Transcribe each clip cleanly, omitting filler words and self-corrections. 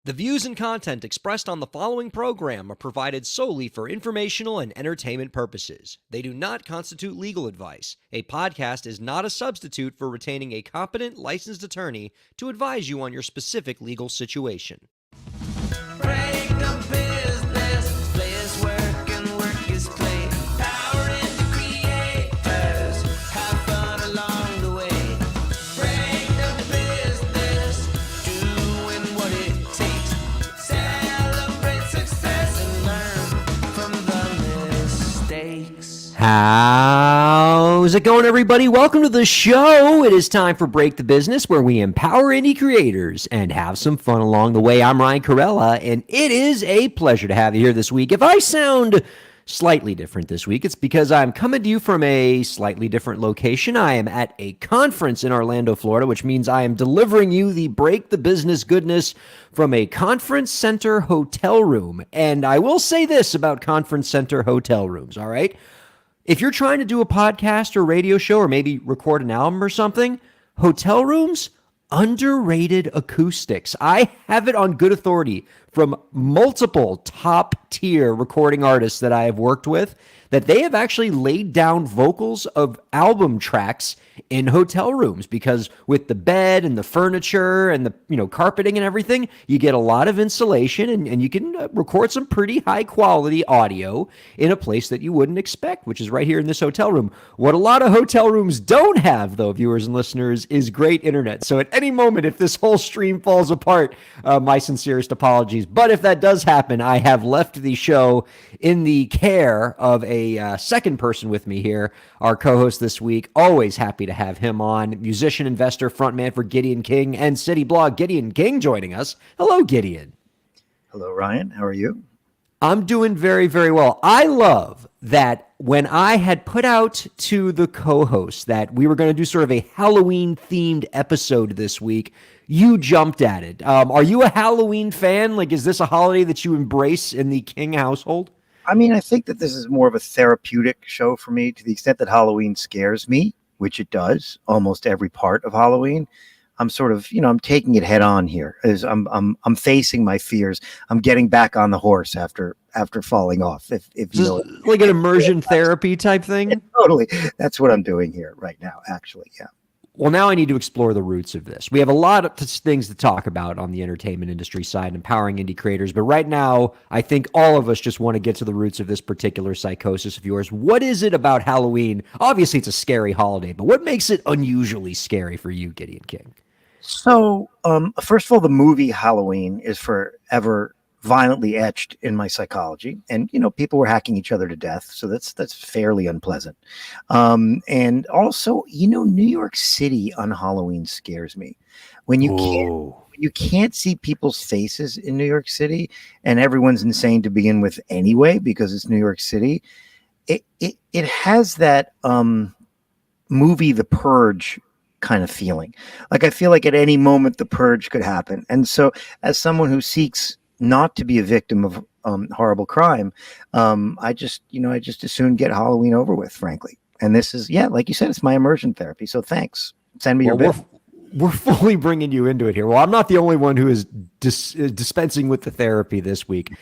The views and content expressed on the following program are provided solely for informational and entertainment purposes. They do not constitute legal advice. A podcast is not a substitute for retaining a competent, licensed attorney to advise you on your specific legal situation. Break the business, play is work and work is play. Power into creators, have fun along the way. Break the business, doing what it takes. Celebrate success and learn from the mistakes. How's it going, everybody? Welcome to the show. It is time for Break the Business, where we empower indie creators and have some fun along the way. I'm Ryan Kairalla, and it is a pleasure to have you here this week. If I sound slightly different this week, it's because I'm coming to you from a slightly different location. I am at a conference in Orlando, Florida, which means I am delivering you the Break the Business goodness from a conference center hotel room. And I will say this about conference center hotel rooms, all right? If you're trying to do a podcast or radio show or maybe record an album or something, hotel rooms, underrated acoustics. I have it on good authority from multiple top tier recording artists that I have worked with that they have actually laid down vocals of album tracks in hotel rooms, because with the bed and the furniture and the carpeting and everything, you get a lot of insulation and you can record some pretty high quality audio in a place that you wouldn't expect, which is right here in this hotel room. What a lot of hotel rooms don't have, though, viewers and listeners, is great internet. So at any moment, if this whole stream falls apart, my sincerest apologies. But if that does happen, I have left the show in the care of a second person with me here, our co-host this week. Always happy to have him on. Musician, investor, frontman for Gideon King and City Blog, Gideon King, joining us. Hello, Gideon. Hello, Ryan. How are you? I'm doing very, very well. I love that when I had put out to the co-host that we were going to do sort of a Halloween-themed episode this week, you jumped at it. Are you a Halloween fan? Like, is this a holiday that you embrace in the King household? I mean, I think that this is more of a therapeutic show for me, to the extent that Halloween scares me, which it does, almost every part of Halloween. I'm sort of, I'm taking it head on here. As I'm facing my fears. I'm getting back on the horse after falling off. If you know, like an immersion therapy type thing. Yeah, totally. That's what I'm doing here right now, actually. Yeah. Well, now I need to explore the roots of this. We have a lot of things to talk about on the entertainment industry side, empowering indie creators. But right now, I think all of us just want to get to the roots of this particular psychosis of yours. What is it about Halloween? Obviously, it's a scary holiday, but what makes it unusually scary for you, Gideon King? So, first of all, the movie Halloween is forever violently etched in my psychology, and people were hacking each other to death, so that's fairly unpleasant. And also, New York City on Halloween scares me. When you can't see people's faces in New York City, and everyone's insane to begin with anyway because it's New York City. It has that movie The Purge kind of feeling. Like, I feel like at any moment the purge could happen, and so as someone who seeks not to be a victim of horrible crime, I just as soon get Halloween over with, frankly. And this is, like you said, it's my immersion therapy. So thanks. Send me your bill. We're fully bringing you into it here. Well, I'm not the only one who is dispensing with the therapy this week.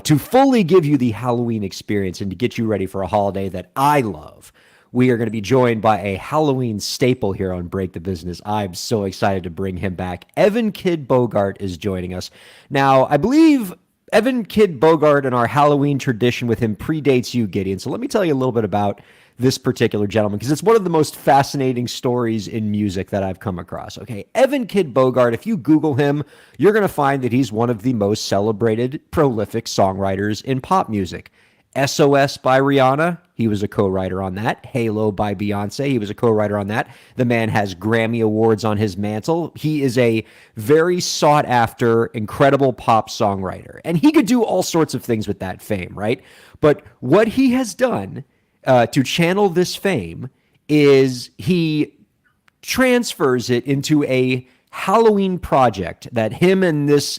To fully give you the Halloween experience and to get you ready for a holiday that I love, we are going to be joined by a Halloween staple here on Break the Business. I'm so excited to bring him back. Evan Kid Bogart is joining us. Now, I believe Evan Kid Bogart and our Halloween tradition with him predates you, Gideon. So let me tell you a little bit about this particular gentleman, because it's one of the most fascinating stories in music that I've come across. Okay, Evan Kid Bogart, if you Google him, you're going to find that he's one of the most celebrated, prolific songwriters in pop music. SOS by Rihanna, he was a co-writer on that. Halo by Beyonce, he was a co-writer on that. The man has Grammy Awards on his mantle. He is a very sought-after, incredible pop songwriter. And he could do all sorts of things with that fame, right? But what he has done to channel this fame is he transfers it into a Halloween project that him and his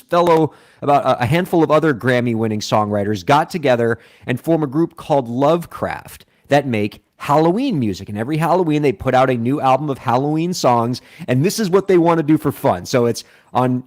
fellow, about a handful of other Grammy-winning songwriters, got together and form a group called Lovecraft that make Halloween music. And every Halloween, they put out a new album of Halloween songs. And this is what they want to do for fun. So it's on,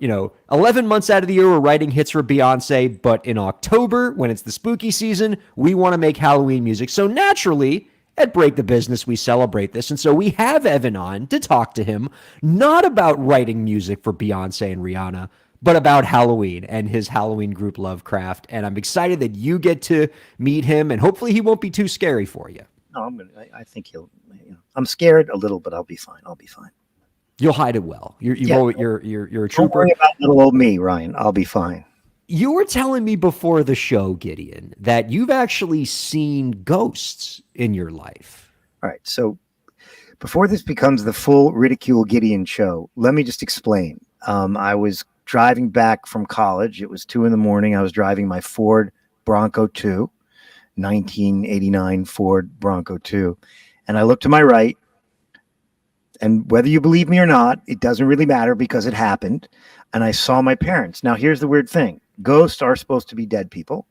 11 months out of the year, we're writing hits for Beyonce. But in October, when it's the spooky season, we want to make Halloween music. So naturally, at Break the Business, we celebrate this. And so we have Evan on to talk to him, not about writing music for Beyonce and Rihanna, but about Halloween and his Halloween group Lovecraft. And I'm excited that you get to meet him, and hopefully he won't be too scary for you. No, I think he'll. I'm scared a little, but I'll be fine. I'll be fine. You'll hide it well. You're a Don't trooper. worry about little old me, Ryan. I'll be fine. You were telling me before the show, Gideon, that you've actually seen ghosts in your life. All right. So before this becomes the full Ridicule Gideon show, let me just explain. I was driving back from college. It was 2 a.m. I was driving my Ford Bronco 2, 1989 Ford Bronco 2. And I looked to my right. And whether you believe me or not, it doesn't really matter because it happened. And I saw my parents. Now, here's the weird thing. Ghosts are supposed to be dead people.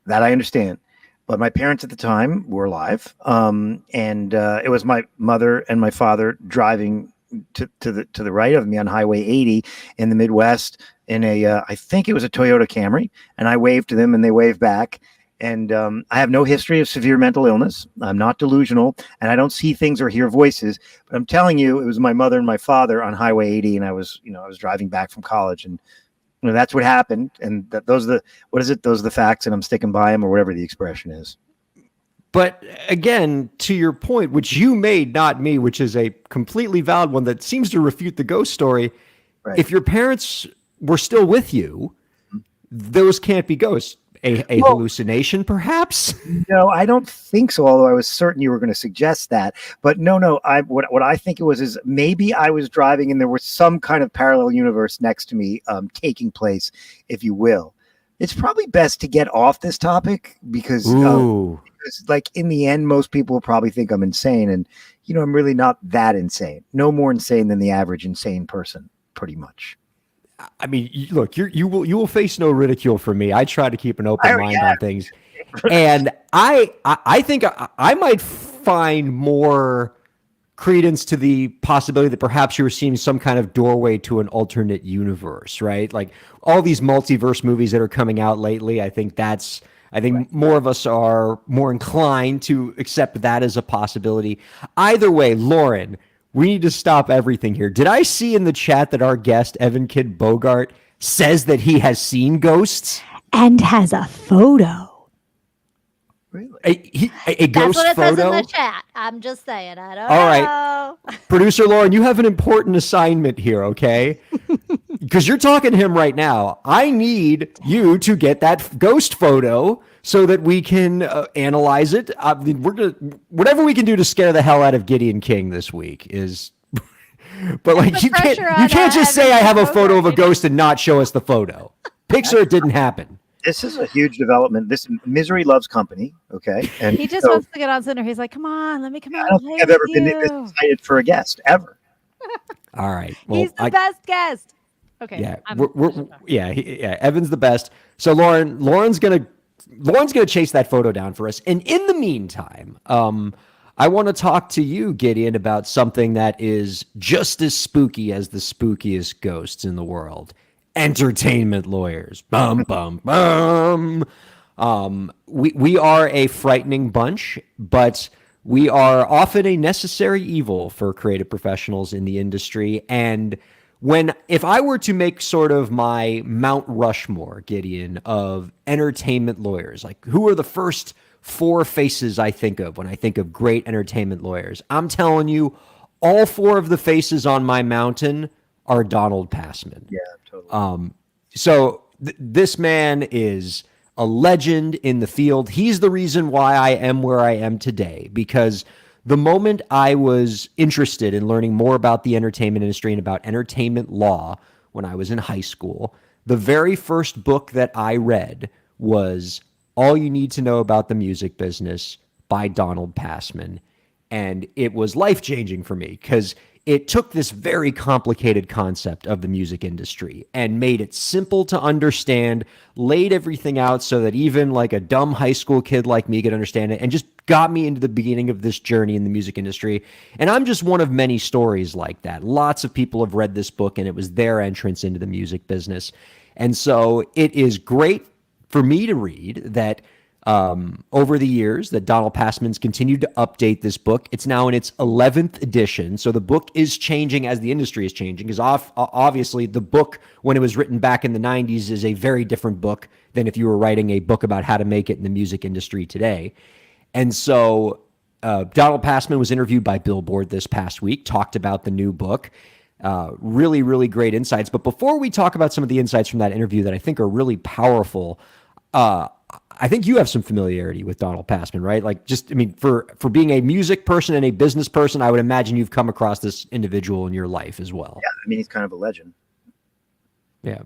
That I understand. But my parents at the time were alive. And it was my mother and my father driving to the right of me on Highway 80 in the Midwest in I think it was a Toyota Camry. And I waved to them and they waved back. And I have no history of severe mental illness. I'm not delusional, and I don't see things or hear voices. But I'm telling you, it was my mother and my father on Highway 80, and I was driving back from college, and that's what happened. And those are the facts, and I'm sticking by them, or whatever the expression is. But again, to your point, which you made, not me, which is a completely valid one that seems to refute the ghost story. Right. If your parents were still with you, those can't be ghosts. A hallucination, perhaps? No, I don't think so. Although I was certain you were going to suggest that, but no. What I think it was is maybe I was driving and there was some kind of parallel universe next to me, taking place, if you will. It's probably best to get off this topic because like in the end, most people will probably think I'm insane, and I'm really not that insane. No more insane than the average insane person, pretty much. I mean, look, you will face no ridicule from me. I try to keep an open mind on things, and I think I might find more credence to the possibility that perhaps you were seeing some kind of doorway to an alternate universe, right? Like all these multiverse movies that are coming out lately. I think more of us are more inclined to accept that as a possibility. Either way, Lauren, we need to stop everything here. Did I see in the chat that our guest, Evan Kidd Bogart, says that he has seen ghosts? And has a photo. Really? A ghost That's what it photo? says in the chat. I'm just saying. I don't All know. right. Producer Lauren, you have an important assignment here, okay? Because you're talking to him right now. I need you to get that ghost photo so that we can analyze it. Whatever we can do to scare the hell out of Gideon King this week is. But like you can't just say I have a photo of a ghost and not show us the photo. Picture it didn't happen. This is a huge development. This Misery loves company, okay? And He just wants to get on center. He's like, come on, let me come on. I don't think I've ever been this excited for a guest ever. All right. Well, He's the best guest. Okay. Yeah, Evan's the best. So Lauren's gonna chase that photo down for us. And in the meantime, I want to talk to you, Gideon, about something that is just as spooky as the spookiest ghosts in the world. Entertainment lawyers. Bum, bum, bum. We are a frightening bunch, but we are often a necessary evil for creative professionals in the industry. And if I were to make sort of my Mount Rushmore, Gideon, of entertainment lawyers, like who are the first 4 faces I think of when I think of great entertainment lawyers, I'm telling you, all 4 of the faces on my mountain are Donald Passman. Yeah, totally. So this man is a legend in the field. He's the reason why I am where I am today, because the moment I was interested in learning more about the entertainment industry and about entertainment law when I was in high school, the very first book that I read was All You Need to Know About the Music Business by Donald Passman. And it was life-changing for me because it took this very complicated concept of the music industry and made it simple to understand, laid everything out so that even like a dumb high school kid like me could understand it, and just got me into the beginning of this journey in the music industry. And I'm just one of many stories like that. Lots of people have read this book, and it was their entrance into the music business. And so it is great for me to read that over the years that Donald Passman's continued to update this book. It's now in its 11th edition. So the book is changing as the industry is changing, because obviously the book, when it was written back in the 90s, is a very different book than if you were writing a book about how to make it in the music industry today. And so Donald Passman was interviewed by Billboard this past week, talked about the new book. Really, really great insights. But before we talk about some of the insights from that interview that I think are really powerful, I think you have some familiarity with Donald Passman, right? Like, just, I mean, for being a music person and a business person, I would imagine you've come across this individual in your life as well. Yeah, I mean, he's kind of a legend. Yeah.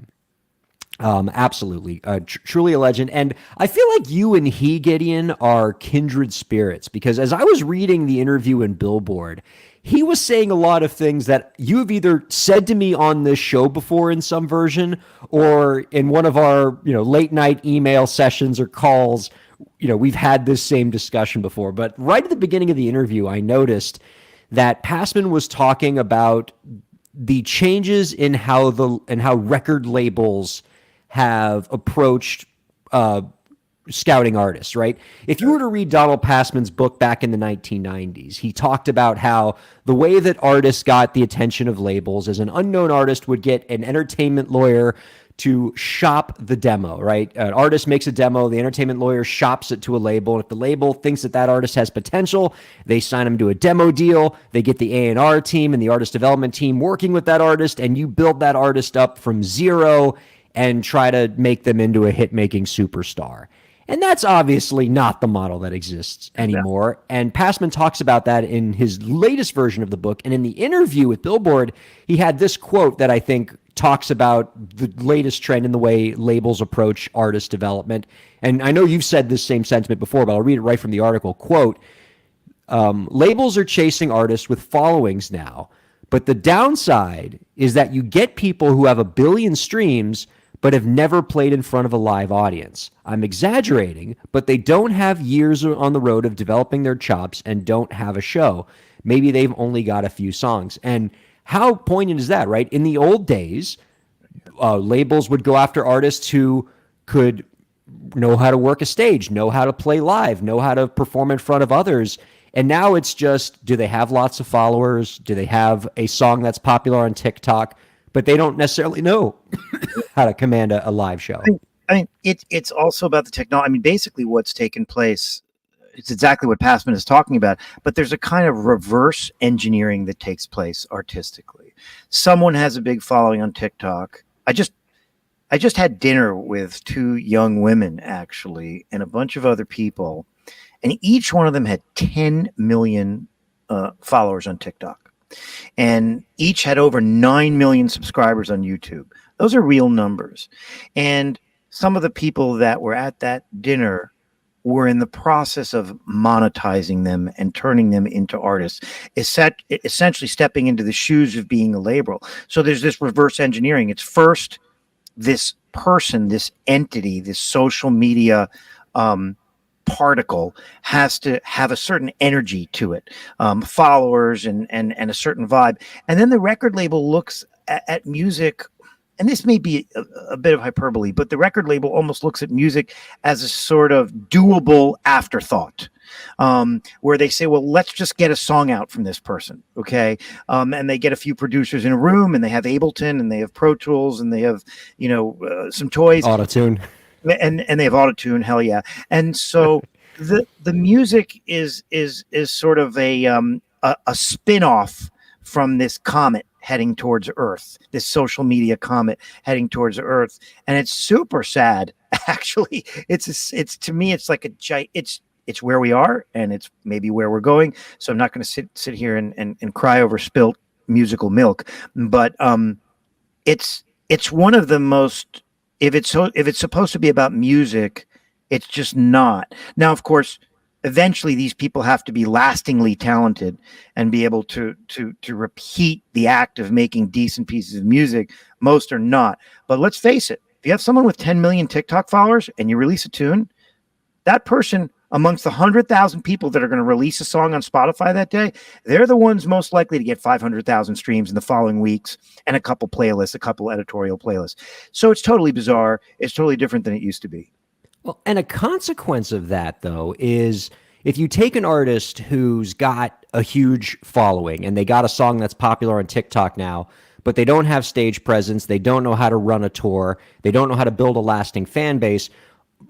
Absolutely. Truly a legend. And I feel like you and he, Gideon, are kindred spirits, because as I was reading the interview in Billboard, he was saying a lot of things that you have either said to me on this show before in some version, or in one of our, late night email sessions or calls, we've had this same discussion before. But right at the beginning of the interview, I noticed that Passman was talking about the changes in how record labels have approached scouting artists, right? If you were to read Donald Passman's book back in the 1990s, he talked about how the way that artists got the attention of labels is an unknown artist would get an entertainment lawyer to shop the demo, right? An artist makes a demo, the entertainment lawyer shops it to a label, and if the label thinks that that artist has potential, they sign him to a demo deal, they get the A&R team and the artist development team working with that artist, and you build that artist up from zero and try to make them into a hit-making superstar. And that's obviously not the model that exists anymore. Yeah. And Passman talks about that in his latest version of the book. And in the interview with Billboard, he had this quote that I think talks about the latest trend in the way labels approach artist development. And I know you've said this same sentiment before, but I'll read it right from the article. Quote, labels are chasing artists with followings now, but the downside is that you get people who have 1 billion streams but have never played in front of a live audience. I'm exaggerating, but they don't have years on the road of developing their chops and don't have a show. Maybe they've only got a few songs. And how poignant is that, right? In the old days, labels would go after artists who could know how to work a stage, know how to play live, know how to perform in front of others. And now it's just, do they have lots of followers? Do they have a song that's popular on TikTok? But they don't necessarily know how to command a live show. I mean, it's also about the technology. I mean, basically what's taken place, it's exactly what Passman is talking about, but there's a kind of reverse engineering that takes place artistically. Someone has a big following on TikTok. I just had dinner with 2 young women, actually, and a bunch of other people, and each one of them had 10 million followers on TikTok. And each had over 9 million subscribers on YouTube. Those are real numbers. And some of the people that were at that dinner were in the process of monetizing them and turning them into artists, essentially stepping into the shoes of being a label. So there's this reverse engineering. It's first this person, this entity, this social media particle has to have a certain energy to it, followers and a certain vibe. And then the record label looks at music, and this may be a bit of hyperbole, but the record label almost looks at music as a sort of doable afterthought, where they say, well, let's just get a song out from this person. Okay. And they get a few producers in a room, and they have Ableton, and they have Pro Tools, and they have, some toys. Auto-tune. And they have auto-tune, hell yeah. And so the music is sort of a spin-off from this comet heading towards Earth, this social media comet heading towards Earth, and it's super sad. Actually, it's to me, it's like it's where we are, and it's maybe where we're going. So I'm not going to sit here and cry over spilt musical milk, but it's one of the most. If it's supposed to be about music, it's just not. Now, of course, eventually these people have to be lastingly talented and be able to repeat the act of making decent pieces of music. Most are not. But let's face it, if you have someone with 10 million TikTok followers and you release a tune, that person amongst the 100,000 people that are going to release a song on Spotify that day, they're the ones most likely to get 500,000 streams in the following weeks and a couple playlists, a couple editorial playlists. So it's totally bizarre. It's totally different than it used to be. Well, and a consequence of that, though, is if you take an artist who's got a huge following and they got a song that's popular on TikTok now, but they don't have stage presence, they don't know how to run a tour, they don't know how to build a lasting fan base,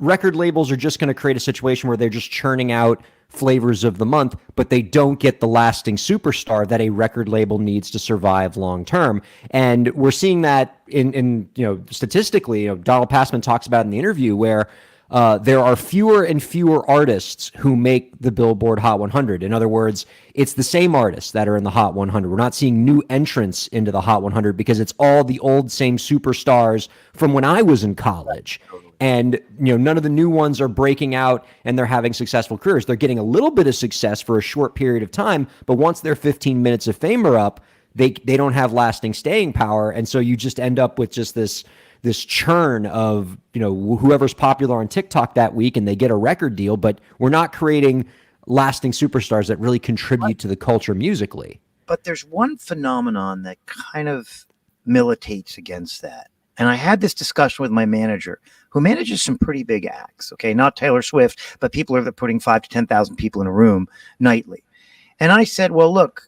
record labels are just going to create a situation where they're just churning out flavors of the month, but they don't get the lasting superstar that a record label needs to survive long term. And we're seeing that in statistically, Donald Passman talks about in the interview where there are fewer and fewer artists who make the Billboard Hot 100. In other words, it's the same artists that are in the Hot 100. We're not seeing new entrants into the Hot 100 because it's all the old same superstars from when I was in college. And none of the new ones are breaking out and they're having successful careers. They're getting a little bit of success for a short period of time, but once their 15 minutes of fame are up, they don't have lasting staying power. And so you just end up with just this churn of whoever's popular on TikTok that week and they get a record deal, but we're not creating lasting superstars that really contribute to the culture musically. But there's one phenomenon that kind of militates against that. And I had this discussion with my manager, who manages some pretty big acts. Okay, not Taylor Swift, but people are putting 5,000 to 10,000 people in a room nightly. And I said, well, look,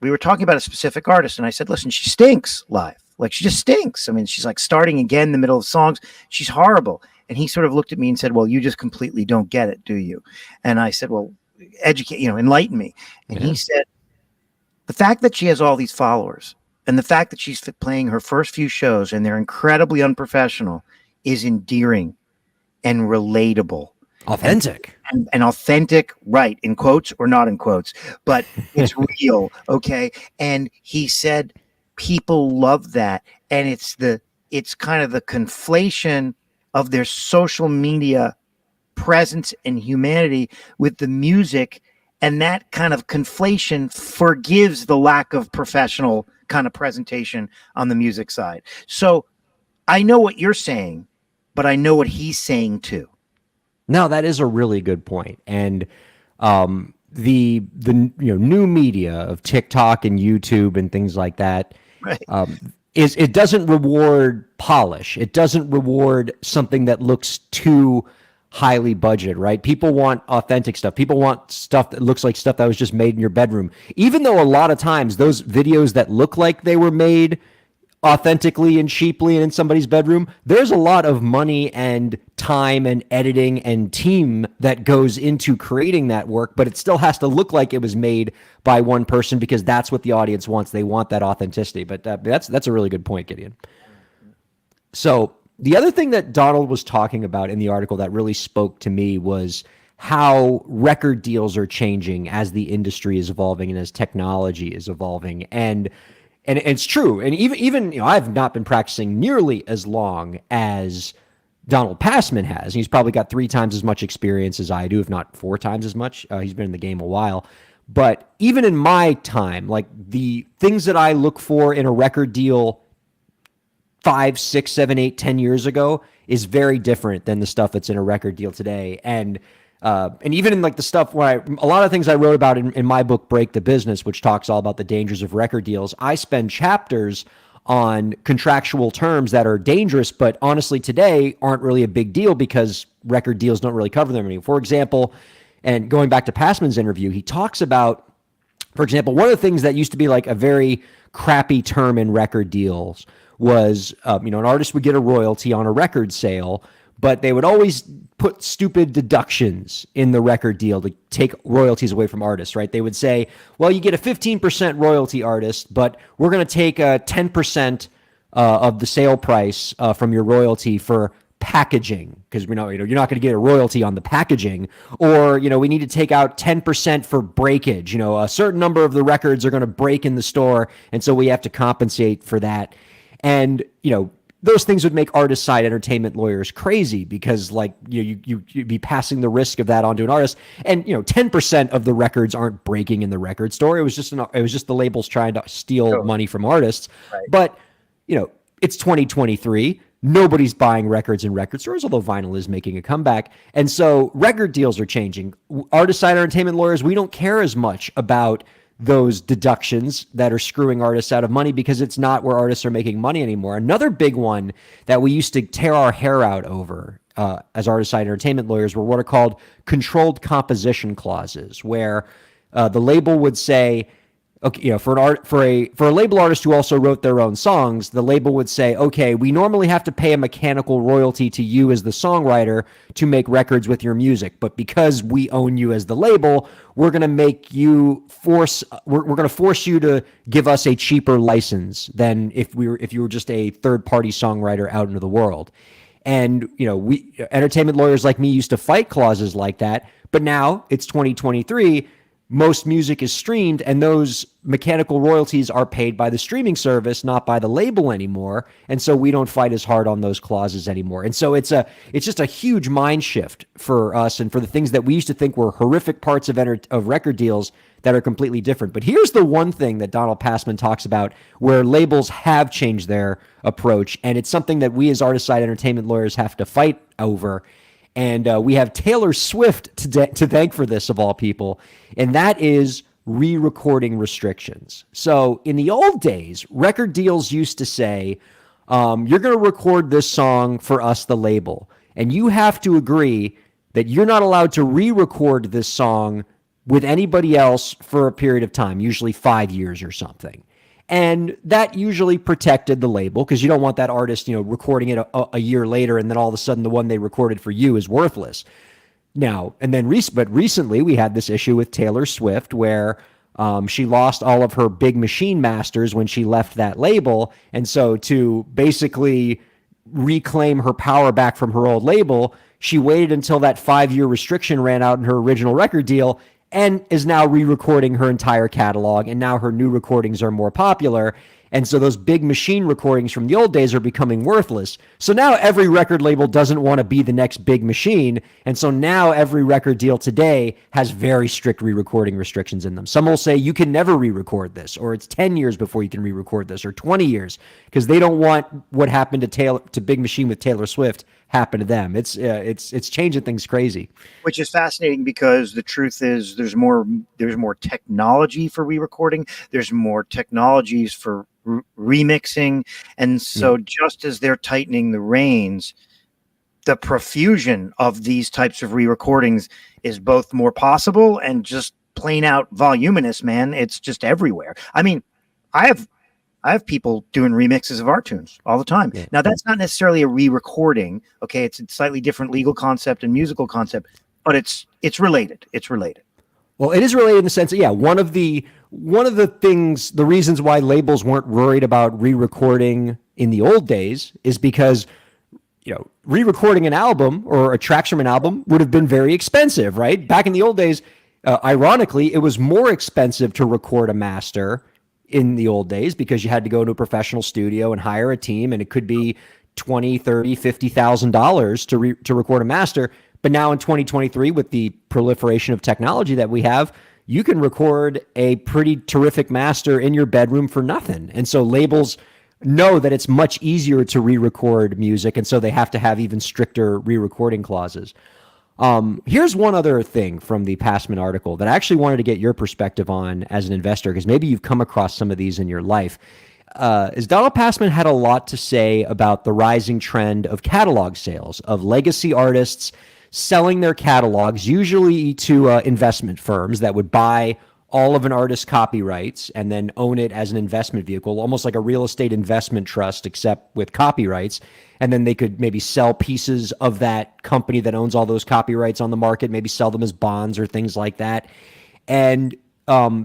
we were talking about a specific artist, and I said, listen, she stinks live. Like, she just stinks. I mean, she's like starting again in the middle of songs. She's horrible. And he sort of looked at me and said, well, you just completely don't get it, do you? And I said, well, educate, enlighten me. And he said, the fact that she has all these followers and the fact that she's playing her first few shows and they're incredibly unprofessional is endearing and relatable. Authentic. And authentic, right, in quotes or not in quotes, but it's real, okay? And he said people love that. And it's kind of the conflation of their social media presence and humanity with the music. And that kind of conflation forgives the lack of professional kind of presentation on the music side. So I know what you're saying, but I know what he's saying too. No, that is a really good point. And the new media of TikTok and YouTube and things like that, right, it doesn't reward polish. It doesn't reward something that looks too highly budgeted, right? People want authentic stuff. People want stuff that looks like stuff that was just made in your bedroom. Even though a lot of times those videos that look like they were made authentically and cheaply and in somebody's bedroom, there's a lot of money and time and editing and team that goes into creating that work, but it still has to look like it was made by one person because that's what the audience wants. They want that authenticity. But that's a really good point, Gideon. So the other thing that Donald was talking about in the article that really spoke to me was how record deals are changing as the industry is evolving and as technology is evolving. And it's true. And even I've not been practicing nearly as long as Donald Passman has. He's probably got 3 times as much experience as I do, if not 4 times as much. He's been in the game a while. But even in my time, like the things that I look for in a record deal 5, 6, 7, 8, 10 years ago is very different than the stuff that's in a record deal today. And even in like the stuff where a lot of things I wrote about in my book, Break the Business, which talks all about the dangers of record deals, I spend chapters on contractual terms that are dangerous, but honestly today aren't really a big deal because record deals don't really cover them anymore. For example, and going back to Passman's interview, he talks about, for example, one of the things that used to be like a very crappy term in record deals was, an artist would get a royalty on a record sale, but they would always put stupid deductions in the record deal to take royalties away from artists, right? They would say, well, you get a 15% royalty, artist, but we're going to take 10% of the sale price from your royalty for packaging, because we know you're not going to get a royalty on the packaging, or we need to take out 10% for breakage. A certain number of the records are going to break in the store, and so we have to compensate for that. And those things would make artist side entertainment lawyers crazy because like you'd be passing the risk of that onto an artist. And 10% of the records aren't breaking in the record store. It was just the labels trying to steal money from artists. Right. But it's 2023. Nobody's buying records in record stores, although vinyl is making a comeback. And so record deals are changing. Artist side entertainment lawyers, we don't care as much about those deductions that are screwing artists out of money because it's not where artists are making money anymore. Another big one that we used to tear our hair out over as artist side entertainment lawyers were what are called controlled composition clauses, where the label would say, okay, for a label artist who also wrote their own songs, the label would say, okay, we normally have to pay a mechanical royalty to you as the songwriter to make records with your music, but because we own you as the label, we're going to force you to give us a cheaper license than if you were just a third-party songwriter out into the world. And we entertainment lawyers like me used to fight clauses like that, but now it's 2023. Most music is streamed, and those mechanical royalties are paid by the streaming service, not by the label anymore. And so we don't fight as hard on those clauses anymore. And so it's just a huge mind shift for us and for the things that we used to think were horrific parts of record deals that are completely different. But here's the one thing that Donald Passman talks about where labels have changed their approach, and it's something that we as artist side entertainment lawyers have to fight over. And we have Taylor Swift to thank for this, of all people, and that is re-recording restrictions. So in the old days, record deals used to say, you're going to record this song for us, the label, and you have to agree that you're not allowed to re-record this song with anybody else for a period of time, usually 5 years or something. And that usually protected the label because you don't want that artist, recording it a year later and then all of a sudden the one they recorded for you is worthless. Now, and then but recently we had this issue with Taylor Swift where she lost all of her Big Machine masters when she left that label. And so to basically reclaim her power back from her old label, she waited until that 5-year restriction ran out in her original record deal and is now re-recording her entire catalog, and now her new recordings are more popular. And so those Big Machine recordings from the old days are becoming worthless. So now every record label doesn't want to be the next Big Machine, and so now every record deal today has very strict re-recording restrictions in them. Some will say you can never re-record this, or it's 10 years before you can re-record this, or 20 years, because they don't want what happened to Big Machine with Taylor Swift happen to them. It's changing things crazy. Which is fascinating because the truth is there's more technology for re-recording. There's more technologies for remixing. And so just as they're tightening the reins, the profusion of these types of re-recordings is both more possible and just plain out voluminous, man. It's just everywhere. I mean, I have people doing remixes of our tunes all the time. Yeah. Now, that's not necessarily a re-recording. Okay, it's a slightly different legal concept and musical concept, but it's related. It's related. Well, it is related in the sense that, one of the things, the reasons why labels weren't worried about re-recording in the old days is because, re-recording an album or a tracks from an album would have been very expensive, right? Back in the old days, ironically, it was more expensive to record a master in the old days because you had to go to a professional studio and hire a team, and it could be $20,000, $30,000, $50,000 to record a master. But now in 2023, with the proliferation of technology that we have, you can record a pretty terrific master in your bedroom for nothing. And so labels know that it's much easier to re-record music, and so they have to have even stricter re-recording clauses. Here's one other thing from the Passman article that I actually wanted to get your perspective on as an investor, because maybe you've come across some of these in your life. Is Donald Passman had a lot to say about the rising trend of catalog sales, of legacy artists selling their catalogs, usually to investment firms that would buy all of an artist's copyrights and then own it as an investment vehicle, almost like a real estate investment trust, except with copyrights. And then they could maybe sell pieces of that company that owns all those copyrights on the market, maybe sell them as bonds or things like that. And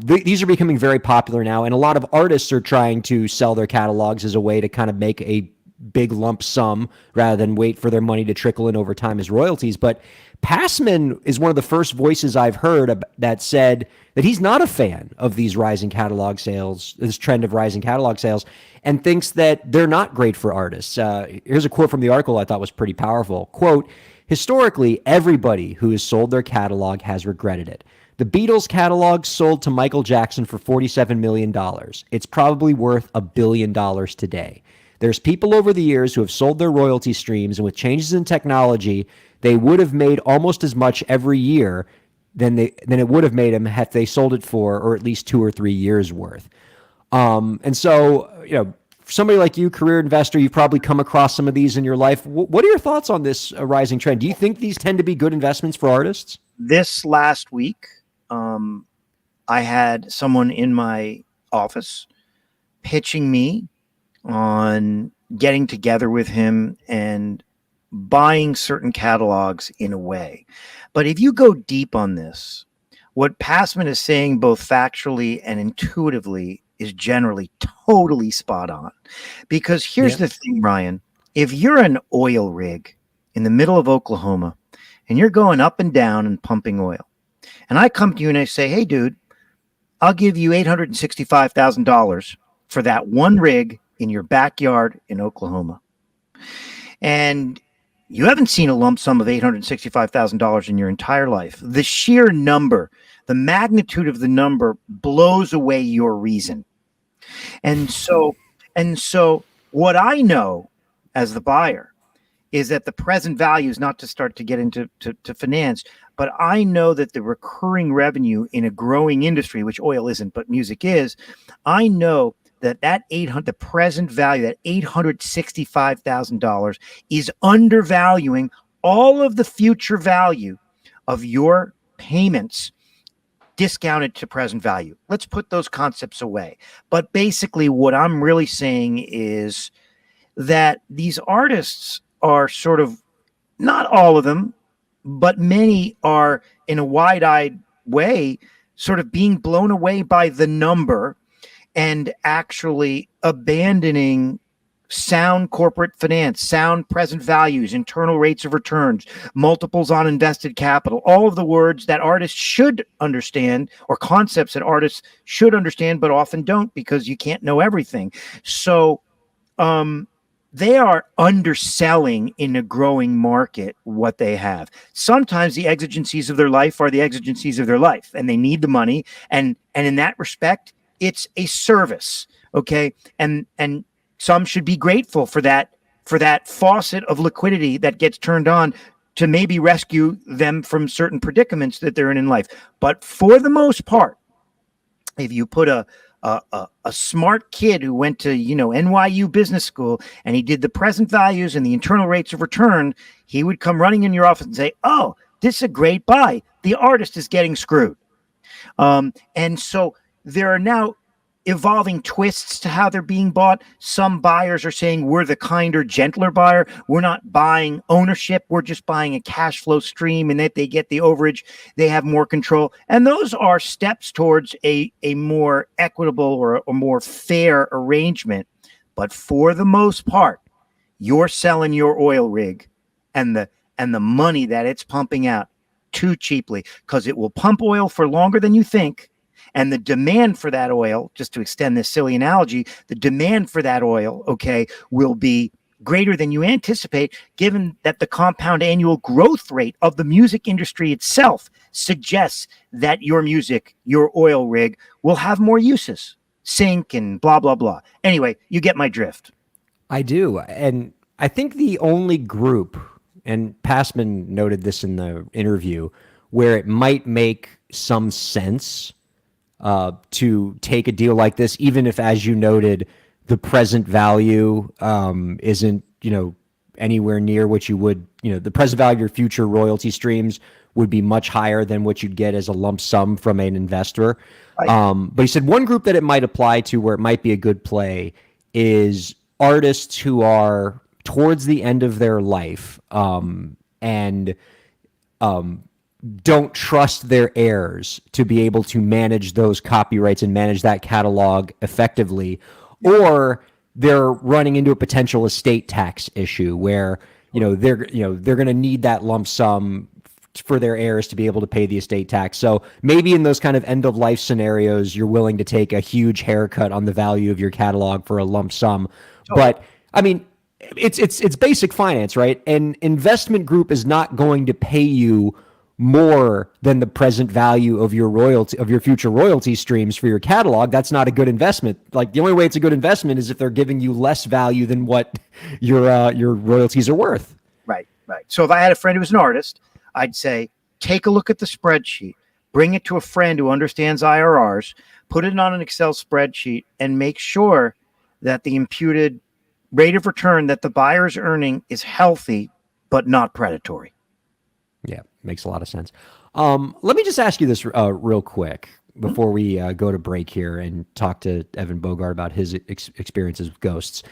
these are becoming very popular now. And a lot of artists are trying to sell their catalogs as a way to kind of make a big lump sum rather than wait for their money to trickle in over time as royalties. But Passman is one of the first voices I've heard that said that he's not a fan of these rising catalog sales, this trend of rising catalog sales, and thinks that they're not great for artists. Here's a quote from the article I thought was pretty powerful. Quote, "Historically, everybody who has sold their catalog has regretted it. The Beatles catalog sold to Michael Jackson for $47 million. It's probably worth $1 billion today. There's people over the years who have sold their royalty streams, and with changes in technology, they would have made almost as much every year than it would have made them if they sold it for, or at least 2 or 3 years worth." And so, for somebody like you, career investor, you've probably come across some of these in your life. What are your thoughts on this rising trend? Do you think these tend to be good investments for artists? This last week, I had someone in my office pitching me on getting together with him and buying certain catalogs in a way. But if you go deep on this, what Passman is saying both factually and intuitively is generally totally spot on. Because here's the thing, Ryan, if you're an oil rig in the middle of Oklahoma and you're going up and down and pumping oil, and I come to you and I say, "Hey, dude, I'll give you $865,000 for that one rig in your backyard in Oklahoma." And you haven't seen a lump sum of $865,000 in your entire life. The sheer number, the magnitude of the number blows away your reason. And so what I know as the buyer is that the present value is not to start to get into to finance, but I know that the recurring revenue in a growing industry, which oil isn't, but music is, I know that the present value, that $865,000 is undervaluing all of the future value of your payments discounted to present value. Let's put those concepts away. But basically what I'm really saying is that these artists are sort of, not all of them, but many are in a wide-eyed way sort of being blown away by the number and actually abandoning sound corporate finance, sound present values, internal rates of returns, multiples on invested capital, all of the words that artists should understand, or concepts that artists should understand, but often don't because you can't know everything. So they are underselling in a growing market what they have. Sometimes the exigencies of their life are the exigencies of their life, and they need the money. And in that respect, it's a service. Okay. And some should be grateful for that faucet of liquidity that gets turned on to maybe rescue them from certain predicaments that they're in life. But for the most part, if you put a smart kid who went to, NYU business school and he did the present values and the internal rates of return, he would come running in your office and say, "Oh, this is a great buy. The artist is getting screwed." And so there are now evolving twists to how they're being bought. Some buyers are saying we're the kinder, gentler buyer. We're not buying ownership. We're just buying a cash flow stream, and that they get the overage. They have more control. And those are steps towards a more equitable or more fair arrangement. But for the most part, you're selling your oil rig and the money that it's pumping out too cheaply, because it will pump oil for longer than you think. And the demand for that oil, just to extend this silly analogy, the demand for that oil, okay, will be greater than you anticipate, given that the compound annual growth rate of the music industry itself suggests that your music, your oil rig, will have more uses, sync and blah, blah, blah. Anyway, you get my drift. I do. And I think the only group, and Passman noted this in the interview, where it might make some sense to take a deal like this, even if, as you noted, the present value isn't, anywhere near what you would, the present value of your future royalty streams would be much higher than what you'd get as a lump sum from an investor. Right. But he said one group that it might apply to, where it might be a good play, is artists who are towards the end of their life and don't trust their heirs to be able to manage those copyrights and manage that catalog effectively, or they're running into a potential estate tax issue where they're going to need that lump sum for their heirs to be able to pay the estate tax. So maybe in those kind of end of life scenarios, you're willing to take a huge haircut on the value of your catalog for a lump sum. But I mean, it's basic finance, right? An investment group is not going to pay you more than the present value of your future royalty streams for your catalog. That's not a good investment. Like, the only way it's a good investment is if they're giving you less value than what your royalties are worth. Right. So if I had a friend who was an artist, I'd say, take a look at the spreadsheet, bring it to a friend who understands IRRs, put it on an Excel spreadsheet, and make sure that the imputed rate of return that the buyer is earning is healthy but not predatory. Yeah, makes a lot of sense. Let me just ask you this real quick before we go to break here and talk to Evan Bogart about his experiences with ghosts.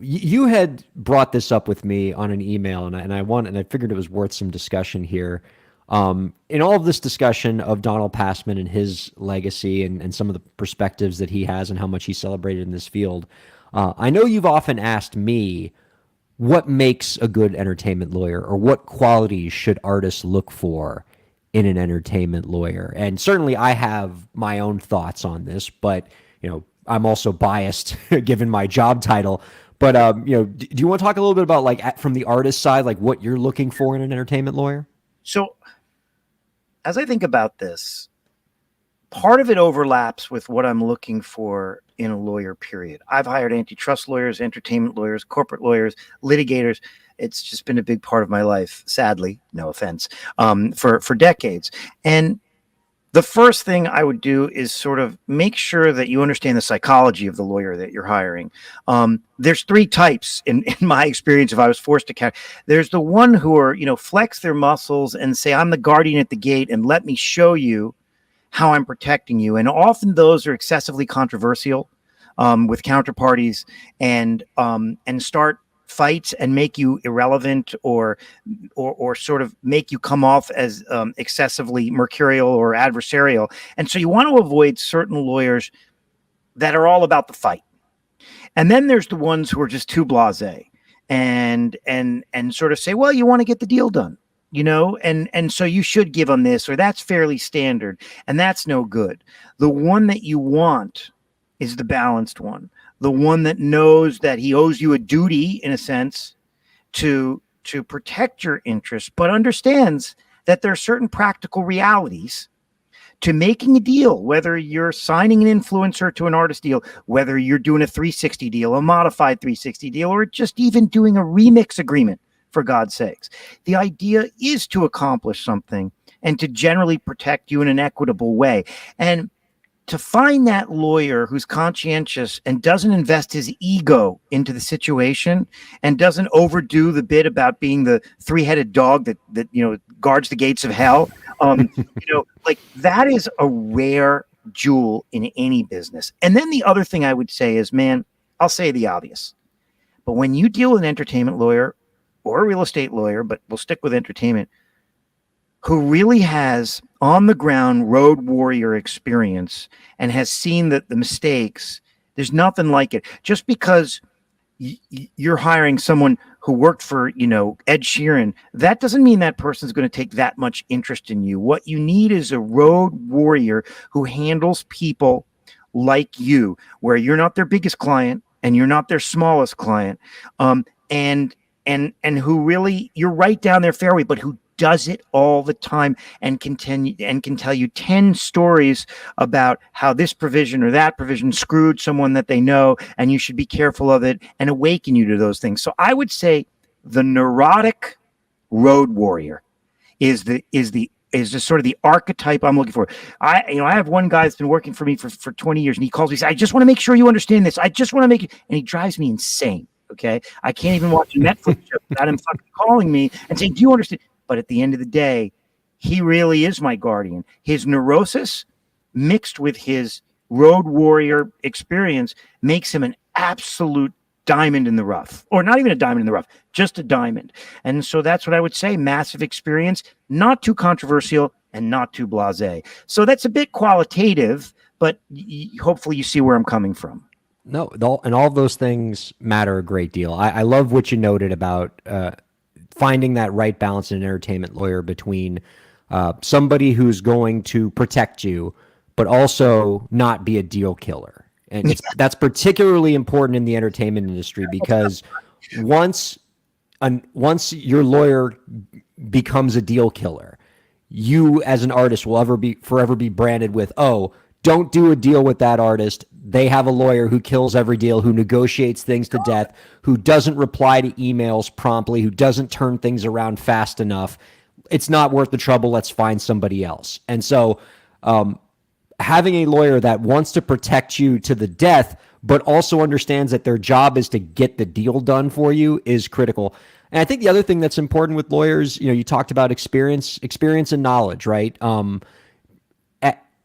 You had brought this up with me on an email, and I figured it was worth some discussion here. In all of this discussion of Donald Passman and his legacy and some of the perspectives that he has and how much he celebrated in this field, I know you've often asked me, what makes a good entertainment lawyer, or what qualities should artists look for in an entertainment lawyer? And certainly I have my own thoughts on this, but I'm also biased given my job title. But do you want to talk a little bit about, like, from the artist side, like what you're looking for in an entertainment lawyer? So as I think about this, part of it overlaps with what I'm looking for in a lawyer, period. I've hired antitrust lawyers, entertainment lawyers, corporate lawyers, litigators. It's just been a big part of my life, sadly, no offense, for decades. And the first thing I would do is sort of make sure that you understand the psychology of the lawyer that you're hiring. There's three types in my experience. If I was forced to count, there's the one who are, flex their muscles and say, I'm the guardian at the gate and let me show you how I'm protecting you. And often those are excessively controversial with counterparties and start fights and make you irrelevant or sort of make you come off as excessively mercurial or adversarial. And so you want to avoid certain lawyers that are all about the fight. And then there's the ones who are just too blasé and sort of say, well, you want to get the deal done. And so you should give them this, or that's fairly standard, and that's no good. The one that you want is the balanced one, the one that knows that he owes you a duty, in a sense, to protect your interests, but understands that there are certain practical realities to making a deal, whether you're signing an influencer to an artist deal, whether you're doing a 360 deal, a modified 360 deal, or just even doing a remix agreement. For God's sakes, the idea is to accomplish something and to generally protect you in an equitable way. And to find that lawyer who's conscientious and doesn't invest his ego into the situation and doesn't overdo the bit about being the three-headed dog that guards the gates of hell, like that is a rare jewel in any business. And then the other thing I would say is, man, I'll say the obvious, but when you deal with an entertainment lawyer or a real estate lawyer, but we'll stick with entertainment, who really has on the ground road warrior experience and has seen the mistakes, there's nothing like it. Just because you're hiring someone who worked for, Ed Sheeran, that doesn't mean that person's going to take that much interest in you. What you need is a road warrior who handles people like you, where you're not their biggest client and you're not their smallest client. And who really, you're right down their fairway, but who does it all the time and can tell you 10 stories about how this provision or that provision screwed someone that they know, and you should be careful of it, and awaken you to those things. So I would say the neurotic road warrior is just sort of the archetype I'm looking for. I have one guy that's been working for me for 20 years, and he calls me, he says, I just want to make sure you understand this. I just want to make it, and he drives me insane. Okay, I can't even watch a Netflix show without him fucking calling me and saying, do you understand? But at the end of the day, he really is my guardian. His neurosis mixed with his road warrior experience makes him an absolute diamond in the rough, or not even a diamond in the rough, just a diamond. And so that's what I would say. Massive experience, not too controversial and not too blasé. So that's a bit qualitative, but hopefully you see where I'm coming from. No, and all of those things matter a great deal. I love what you noted about finding that right balance in an entertainment lawyer between somebody who's going to protect you, but also not be a deal killer. And that's particularly important in the entertainment industry because once your lawyer becomes a deal killer, you as an artist will forever be branded with, oh, don't do a deal with that artist. They have a lawyer who kills every deal, who negotiates things to death, who doesn't reply to emails promptly, who doesn't turn things around fast enough. It's not worth the trouble. Let's find somebody else. And so having a lawyer that wants to protect you to the death, but also understands that their job is to get the deal done for you is critical. And I think the other thing that's important with lawyers, you talked about experience and knowledge, right?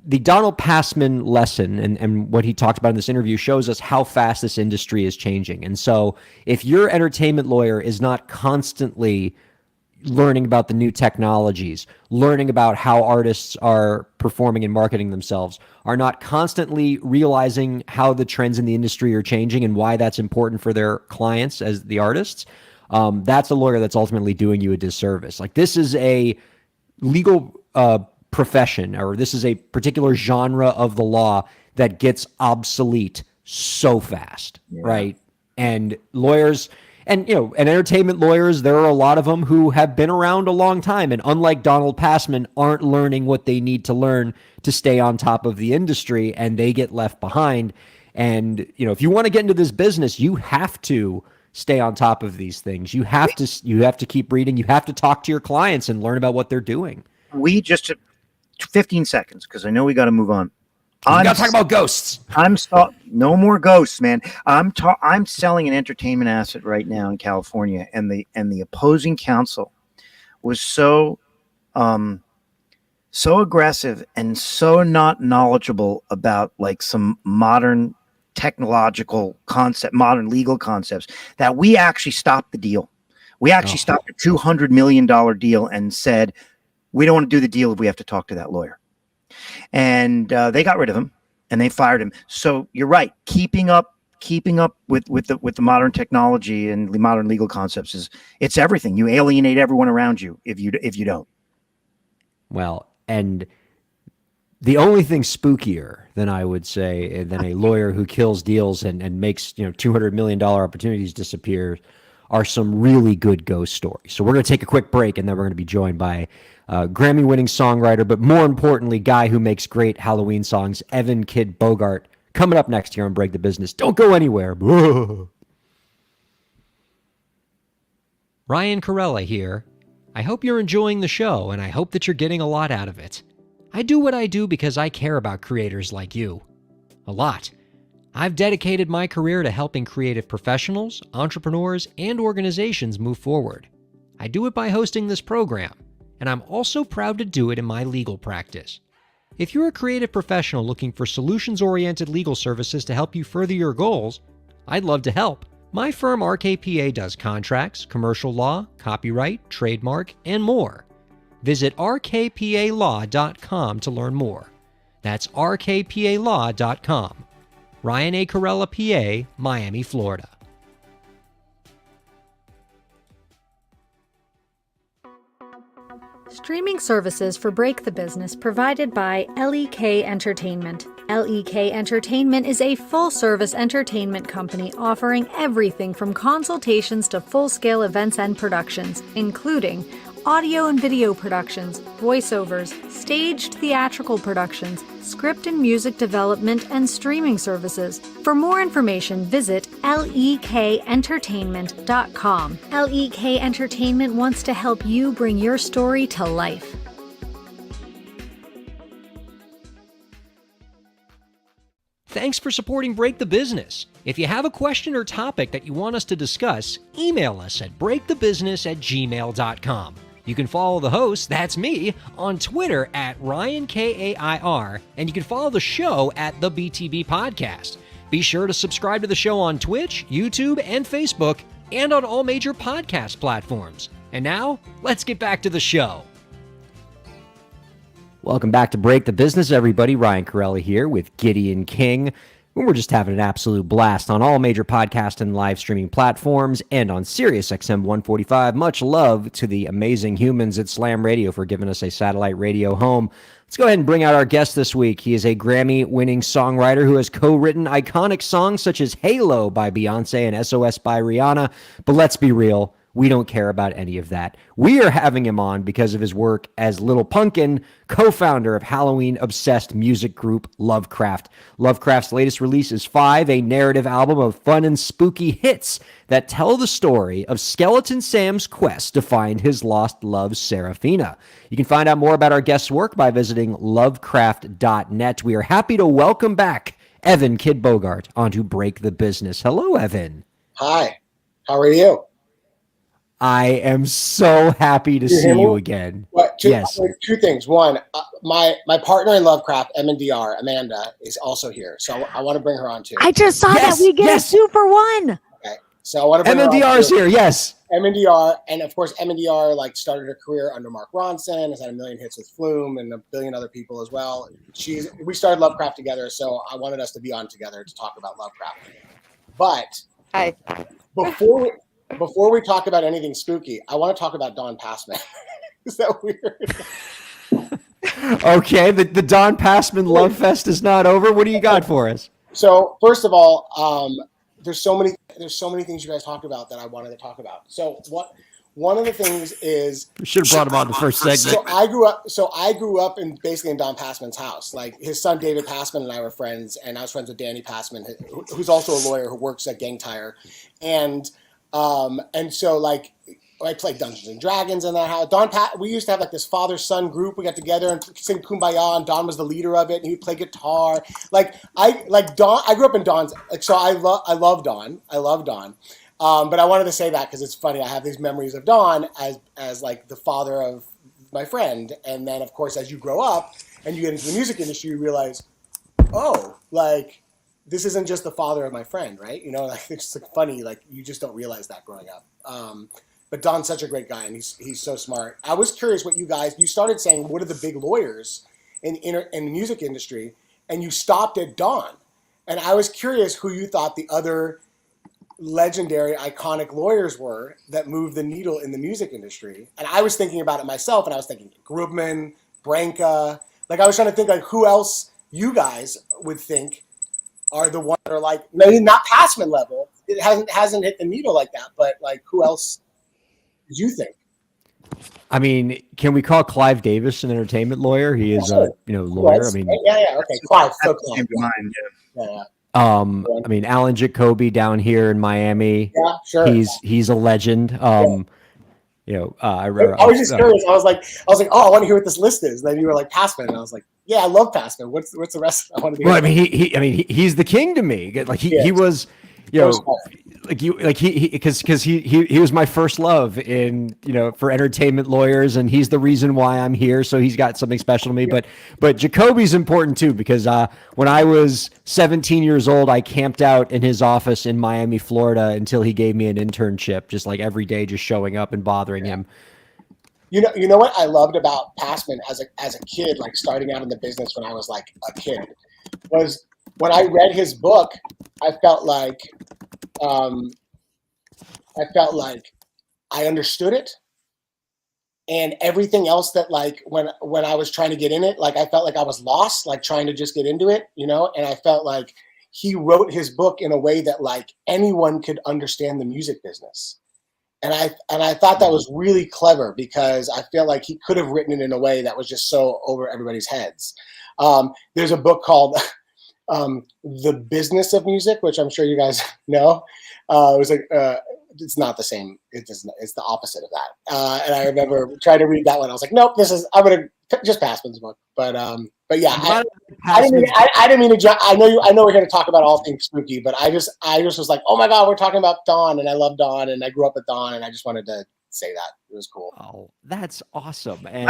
The Donald Passman lesson and what he talked about in this interview shows us how fast this industry is changing. And so if your entertainment lawyer is not constantly learning about the new technologies, learning about how artists are performing and marketing themselves, are not constantly realizing how the trends in the industry are changing and why that's important for their clients as the artists, that's a lawyer that's ultimately doing you a disservice. Like, this is a legal profession, or this is a particular genre of the law that gets obsolete so fast, right? And lawyers, and entertainment lawyers, there are a lot of them who have been around a long time, and unlike Donald Passman, aren't learning what they need to learn to stay on top of the industry, and they get left behind. And if you want to get into this business, you have to stay on top of these things. You have to keep reading. You have to talk to your clients and learn about what they're doing. We just 15 seconds, because I know we got to move on. We got to talk about ghosts. No more ghosts, man. I'm selling an entertainment asset right now in California, and the opposing counsel was so aggressive and so not knowledgeable about like some modern technological concept, modern legal concepts, that we actually stopped the deal. We actually stopped a $200 million deal and said, we don't want to do the deal if we have to talk to that lawyer. And they got rid of him and they fired him. So you're right. Keeping up with the modern technology and the modern legal concepts it's everything. You alienate everyone around you if you don't. Well, and the only thing spookier than I would say than a lawyer who kills deals and makes $200 million opportunities disappear are some really good ghost stories. So we're going to take a quick break, and then we're going to be joined by Grammy-winning songwriter, but more importantly, guy who makes great Halloween songs, Evan Kid Bogart, coming up next here on Break the Business. Don't go anywhere. Ryan Kairalla here. I hope you're enjoying the show, and I hope that you're getting a lot out of it. I do what I do because I care about creators like you. A lot. I've dedicated my career to helping creative professionals, entrepreneurs, and organizations move forward. I do it by hosting this program, and I'm also proud to do it in my legal practice. If you're a creative professional looking for solutions-oriented legal services to help you further your goals, I'd love to help. My firm RKPA does contracts, commercial law, copyright, trademark, and more. Visit rkpalaw.com to learn more. That's rkpalaw.com. Ryan A. Kairalla, PA, Miami, Florida. Streaming services for Break the Business provided by LEK Entertainment. LEK Entertainment is a full-service entertainment company offering everything from consultations to full-scale events and productions, including audio and video productions, voiceovers, staged theatrical productions, script and music development, and streaming services. For more information, visit lekentertainment.com. LEK Entertainment wants to help you bring your story to life. Thanks for supporting Break the Business. If you have a question or topic that you want us to discuss, email us at breakthebusiness@gmail.com. You can follow the host, that's me, on Twitter at Ryan Kair, and you can follow the show at the BTB Podcast. Be sure to subscribe to the show on Twitch, YouTube, and Facebook, and on all major podcast platforms. And now, let's get back to the show. Welcome back to Break the Business, everybody. Ryan Kairalla here with Gideon King. We're just having an absolute blast on all major podcast and live streaming platforms and on Sirius XM 145. Much love to the amazing humans at Slam Radio for giving us a satellite radio home. Let's go ahead and bring out our guest this week. He is a Grammy-winning songwriter who has co-written iconic songs such as Halo by Beyonce and SOS by Rihanna. But let's be real, we don't care about any of that. We are having him on because of his work as Little Pumpkin, co-founder of Halloween-obsessed music group Lovecraft. Lovecraft's latest release is 5, a narrative album of fun and spooky hits that tell the story of Skeleton Sam's quest to find his lost love, Seraphina. You can find out more about our guest's work by visiting lovecraft.net. We are happy to welcome back Evan Kid Bogart onto Break the Business. Hello, Evan. Hi, how are you? I am so happy to see you again. Yes. Two things. One, my partner in Lovecraft, MNDR, Amanda, is also here. So I want to bring her on too. I just saw that we get a 2-for-1. Okay. So I want to bring MNDR her on is too. here, yes. MNDR, and of course, MNDR started her career under Mark Ronson, has had a million hits with Flume and a billion other people as well. We started Lovecraft together, so I wanted us to be on together to talk about Lovecraft. But Hi. Before we talk about anything spooky, I want to talk about Don Passman. Is that weird? Okay, the Don Passman Love Fest is not over. What do you got for us? So first of all, there's so many things you guys talked about that I wanted to talk about. So one of the things is We should have brought him on the first segment. So I grew up in basically in Don Passman's house. Like his son David Passman and I were friends, and I was friends with Danny Passman, who's also a lawyer who works at Gang Tire, and so like I played Dungeons and Dragons in that house. We used to have like this father-son group. We got together and sing Kumbaya, and Don was the leader of it, and he'd play guitar. I grew up in Don's. So I love Don. I love Don. But I wanted to say that because it's funny. I have these memories of Don as like the father of my friend, and then of course as you grow up and you get into the music industry, you realize, oh, like this isn't just the father of my friend, right? You know, like it's like funny, like you just don't realize that growing up. But Don's such a great guy, and he's so smart. I was curious what you started saying, what are the big lawyers in the music industry, and you stopped at Don. And I was curious who you thought the other legendary, iconic lawyers were that moved the needle in the music industry. And I was thinking about it myself, and I was thinking Grubman, Branca. Like I was trying to think like who else you guys would think are the ones that are like maybe not Passman level. It hasn't hit the needle like that, but like who else did you think? I mean, can we call Clive Davis an entertainment lawyer? He is a lawyer. I mean, yeah, okay, Clive. So Came to mind, yeah. yeah. I mean, Alan Jacoby down here in Miami. Yeah, sure. He's a legend. I remember. I was just curious. I was like, oh, I want to hear what this list is. And then you were like Passman, and I was like, yeah, I love Passman. What's the rest? I want to. Well, I mean, he's the king to me. Like he was, because he was my first love in for entertainment lawyers, and he's the reason why I'm here. So he's got something special to me. Yeah. But Jacoby's important too, because when I was 17 years old, I camped out in his office in Miami, Florida, until he gave me an internship, just like every day, just showing up and bothering him. You know what I loved about Passman as a kid, like starting out in the business when I was like a kid, was when I read his book, I felt like I understood it, and everything else that like when I was trying to get in it, like I felt like I was lost, like trying to just get into it, and I felt like he wrote his book in a way that like anyone could understand the music business. And I thought that was really clever because I feel like he could have written it in a way that was just so over everybody's heads. There's a book called The Business of Music, which I'm sure you guys know. It was like it's not the same. It's the opposite of that. And I remember trying to read that one. I was like, nope, I'm gonna just Passman's book. But yeah, I didn't mean to jump. I know we're going to talk about all things spooky, but I just was like, oh my God, we're talking about Don, and I love Don, and I grew up with Don, and I just wanted to say that. It was cool. Oh, that's awesome. And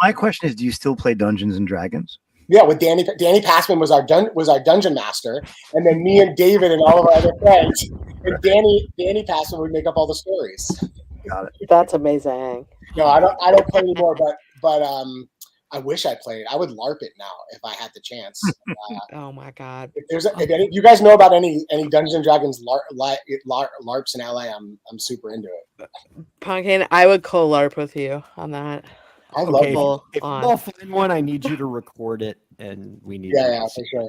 My question is, do you still play Dungeons and Dragons? Yeah, with Danny Passman was our dungeon master, and then me and David and all of our other friends, and Danny Passman would make up all the stories. Got it. That's amazing. No, I don't play anymore, but I wish I played. I would LARP it now if I had the chance. Oh my god! If you guys know about any Dungeons and Dragons LARPs in LA, I'm super into it. Pumpkin, I would co-LARP with you on that. I love Okay, it. if you all find one, I need you to record it, and we need. Yeah, for sure.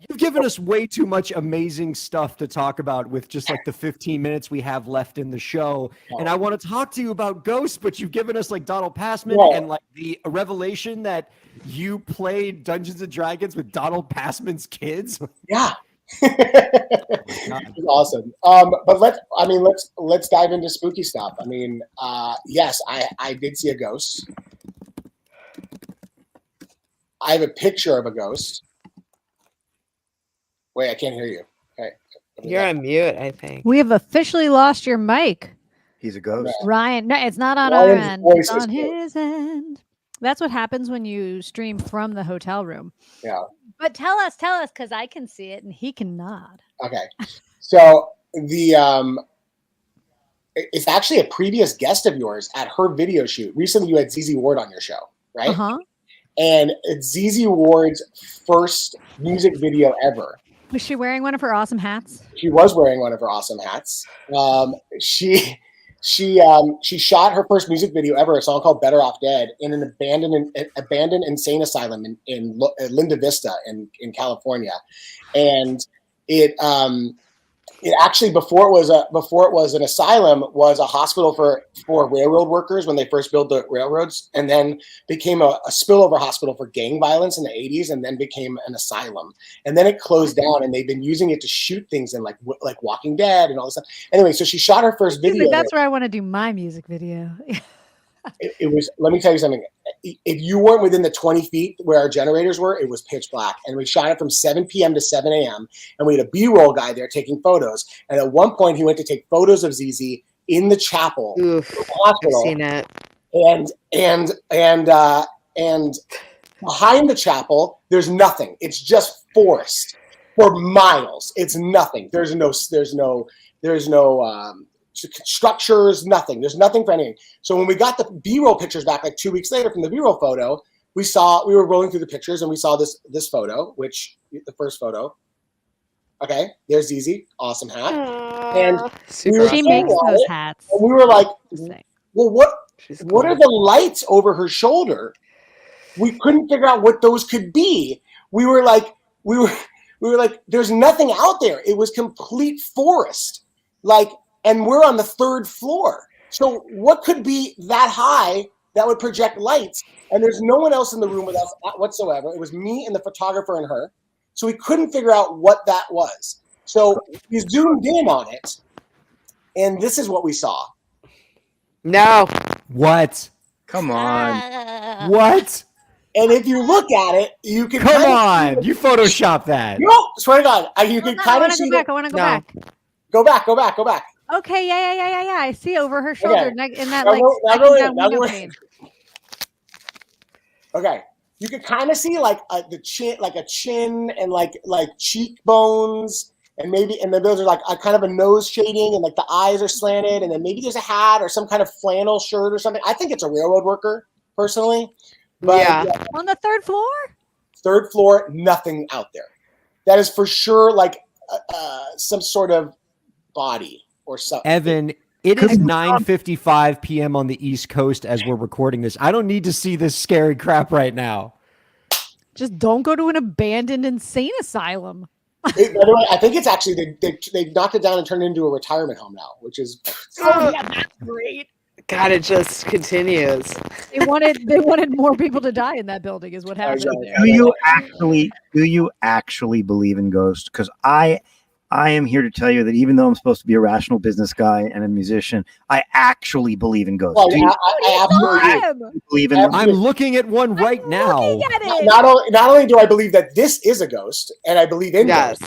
You've given us way too much amazing stuff to talk about with just like the 15 minutes we have left in the show. And I want to talk to you about Ghosts, but you've given us like Donald Passman and like the revelation that you played Dungeons and Dragons with Donald Passman's kids. Yeah. It's awesome. But let's dive into spooky stuff. I mean, yes, I did see a ghost. I have a picture of a ghost. Wait, I can't hear you. Okay. You're on mute, I think. We have officially lost your mic. He's a ghost. Ryan, no, it's not on our end. It's on his end. That's what happens when you stream from the hotel room. Yeah. But tell us, because I can see it and he cannot. Okay. So it's actually a previous guest of yours at her video shoot. Recently, you had ZZ Ward on your show, right? Uh-huh. And it's ZZ Ward's first music video ever. Was she wearing one of her awesome hats? She was wearing one of her awesome hats. She shot her first music video ever, a song called "Better Off Dead," in an abandoned insane asylum in Linda Vista in California, and it actually before it was an asylum was a hospital for railroad workers when they first built the railroads, and then became a spillover hospital for gang violence in the 80s, and then became an asylum, and then it closed down, and they've been using it to shoot things in like Walking Dead and all this stuff. Anyway, so she shot her first video. That's where I want to do my music video. It was, let me tell you something. If you weren't within the 20 feet where our generators were, it was pitch black. And we shot it from 7 p.m. to 7 a.m. And we had a B-roll guy there taking photos. And at one point, he went to take photos of ZZ in the chapel. Oof, I've seen it. And behind the chapel, there's nothing. It's just forest for miles. It's nothing. There's no structures, nothing. There's nothing for anything. So when we got the B-roll pictures back like 2 weeks later from the B-roll photo, we were rolling through the pictures and we saw this photo, which the first photo. Okay, there's ZZ, awesome hat. And she makes those hats. And we were like, well, what are the lights over her shoulder? We couldn't figure out what those could be. We were like, there's nothing out there. It was complete forest. And we're on the 3rd floor. So what could be that high that would project lights? And there's no one else in the room with us whatsoever. It was me and the photographer and her. So we couldn't figure out what that was. So we zoomed in on it, and this is what we saw. No. What? Come on. What? And if you look at it, you can Come on. You Photoshop that. No, swear to God. You can kind of see I want to go back. Go back. Okay, yeah. I see over her shoulder in that window pane. Okay, you can kind of see like the chin, like a chin, and like cheekbones, and then those are like a kind of a nose shading, and like the eyes are slanted, and then maybe there's a hat or some kind of flannel shirt or something. I think it's a railroad worker, personally. But yeah. On the 3rd floor. 3rd floor, nothing out there. That is for sure like some sort of body or something. Evan, it is 9:55 p.m. on the East Coast as we're recording this. I don't need to see this scary crap right now. Just don't go to an abandoned insane asylum. By the way, I think it's actually they knocked it down and turned it into a retirement home now, which is that's great. God, it just continues. They wanted more people to die in that building is what happened. Do you actually believe in ghosts? Because I am here to tell you that even though I'm supposed to be a rational business guy and a musician, I actually believe in ghosts. Well, I absolutely believe in them. I'm looking at one right now. Not only do I believe that this is a ghost, and I believe in ghosts,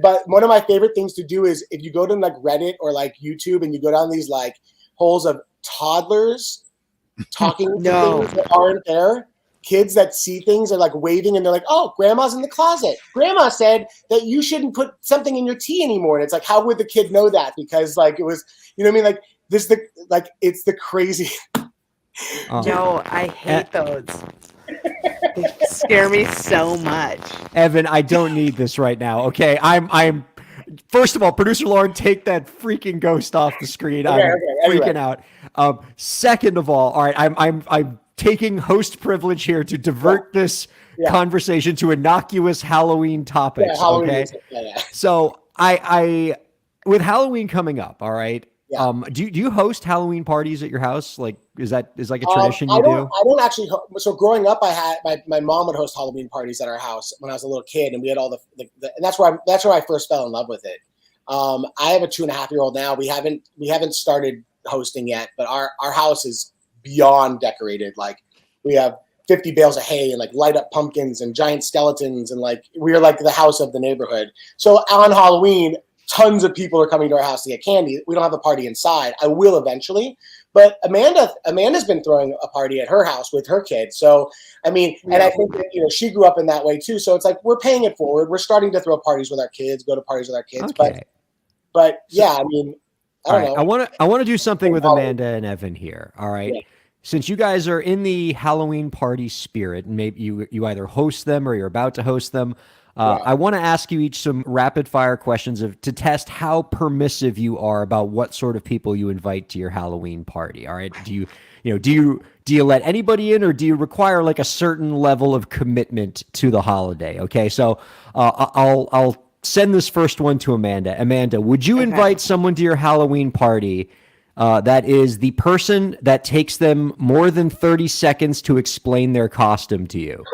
but one of my favorite things to do is if you go to like Reddit or like YouTube and you go down these like holes of toddlers talking to things that aren't there. Kids that see things are like waving and they're like, oh, grandma's in the closet. Grandma said that you shouldn't put something in your tea anymore. And it's like, how would the kid know that? Because like, it was, you know what I mean? Like it's the crazy, No, I hate those. They scare me so much. Evan, I don't need this right now. Okay, I'm. First of all, producer Lauren, take that freaking ghost off the screen. I'm freaking out. Second of all right, I'm taking host privilege here to divert this conversation to innocuous Halloween topics. Halloween okay, music. so I with Halloween coming up, all right. Yeah. Do you host Halloween parties at your house? Like, is like a tradition you do? I don't actually. So growing up, I had my mom would host Halloween parties at our house when I was a little kid, and we had all the and that's where I first fell in love with it. I have a 2.5-year-old now. We haven't started hosting yet, but our house is beyond decorated. Like, we have 50 bales of hay and like light up pumpkins and giant skeletons, and like we're like the house of the neighborhood. So on Halloween, tons of people are coming to our house to get candy. We don't have a party inside. I will eventually, but Amanda's been throwing a party at her house with her kids. So I mean, and I think that she grew up in that way too. So it's like we're paying it forward. We're starting to throw parties with our kids, go to parties with our kids. Okay. But yeah, I mean, I don't know. I want to do something with Amanda and Evan here. All right. Yeah. Since you guys are in the Halloween party spirit, and maybe you either host them or you're about to host them, I want to ask you each some rapid fire questions to test how permissive you are about what sort of people you invite to your Halloween party. All right. Do you let anybody in, or do you require like a certain level of commitment to the holiday? Okay. So I'll send this first one to Amanda. Amanda, would you invite someone to your Halloween party that is the person that takes them more than 30 seconds to explain their costume to you?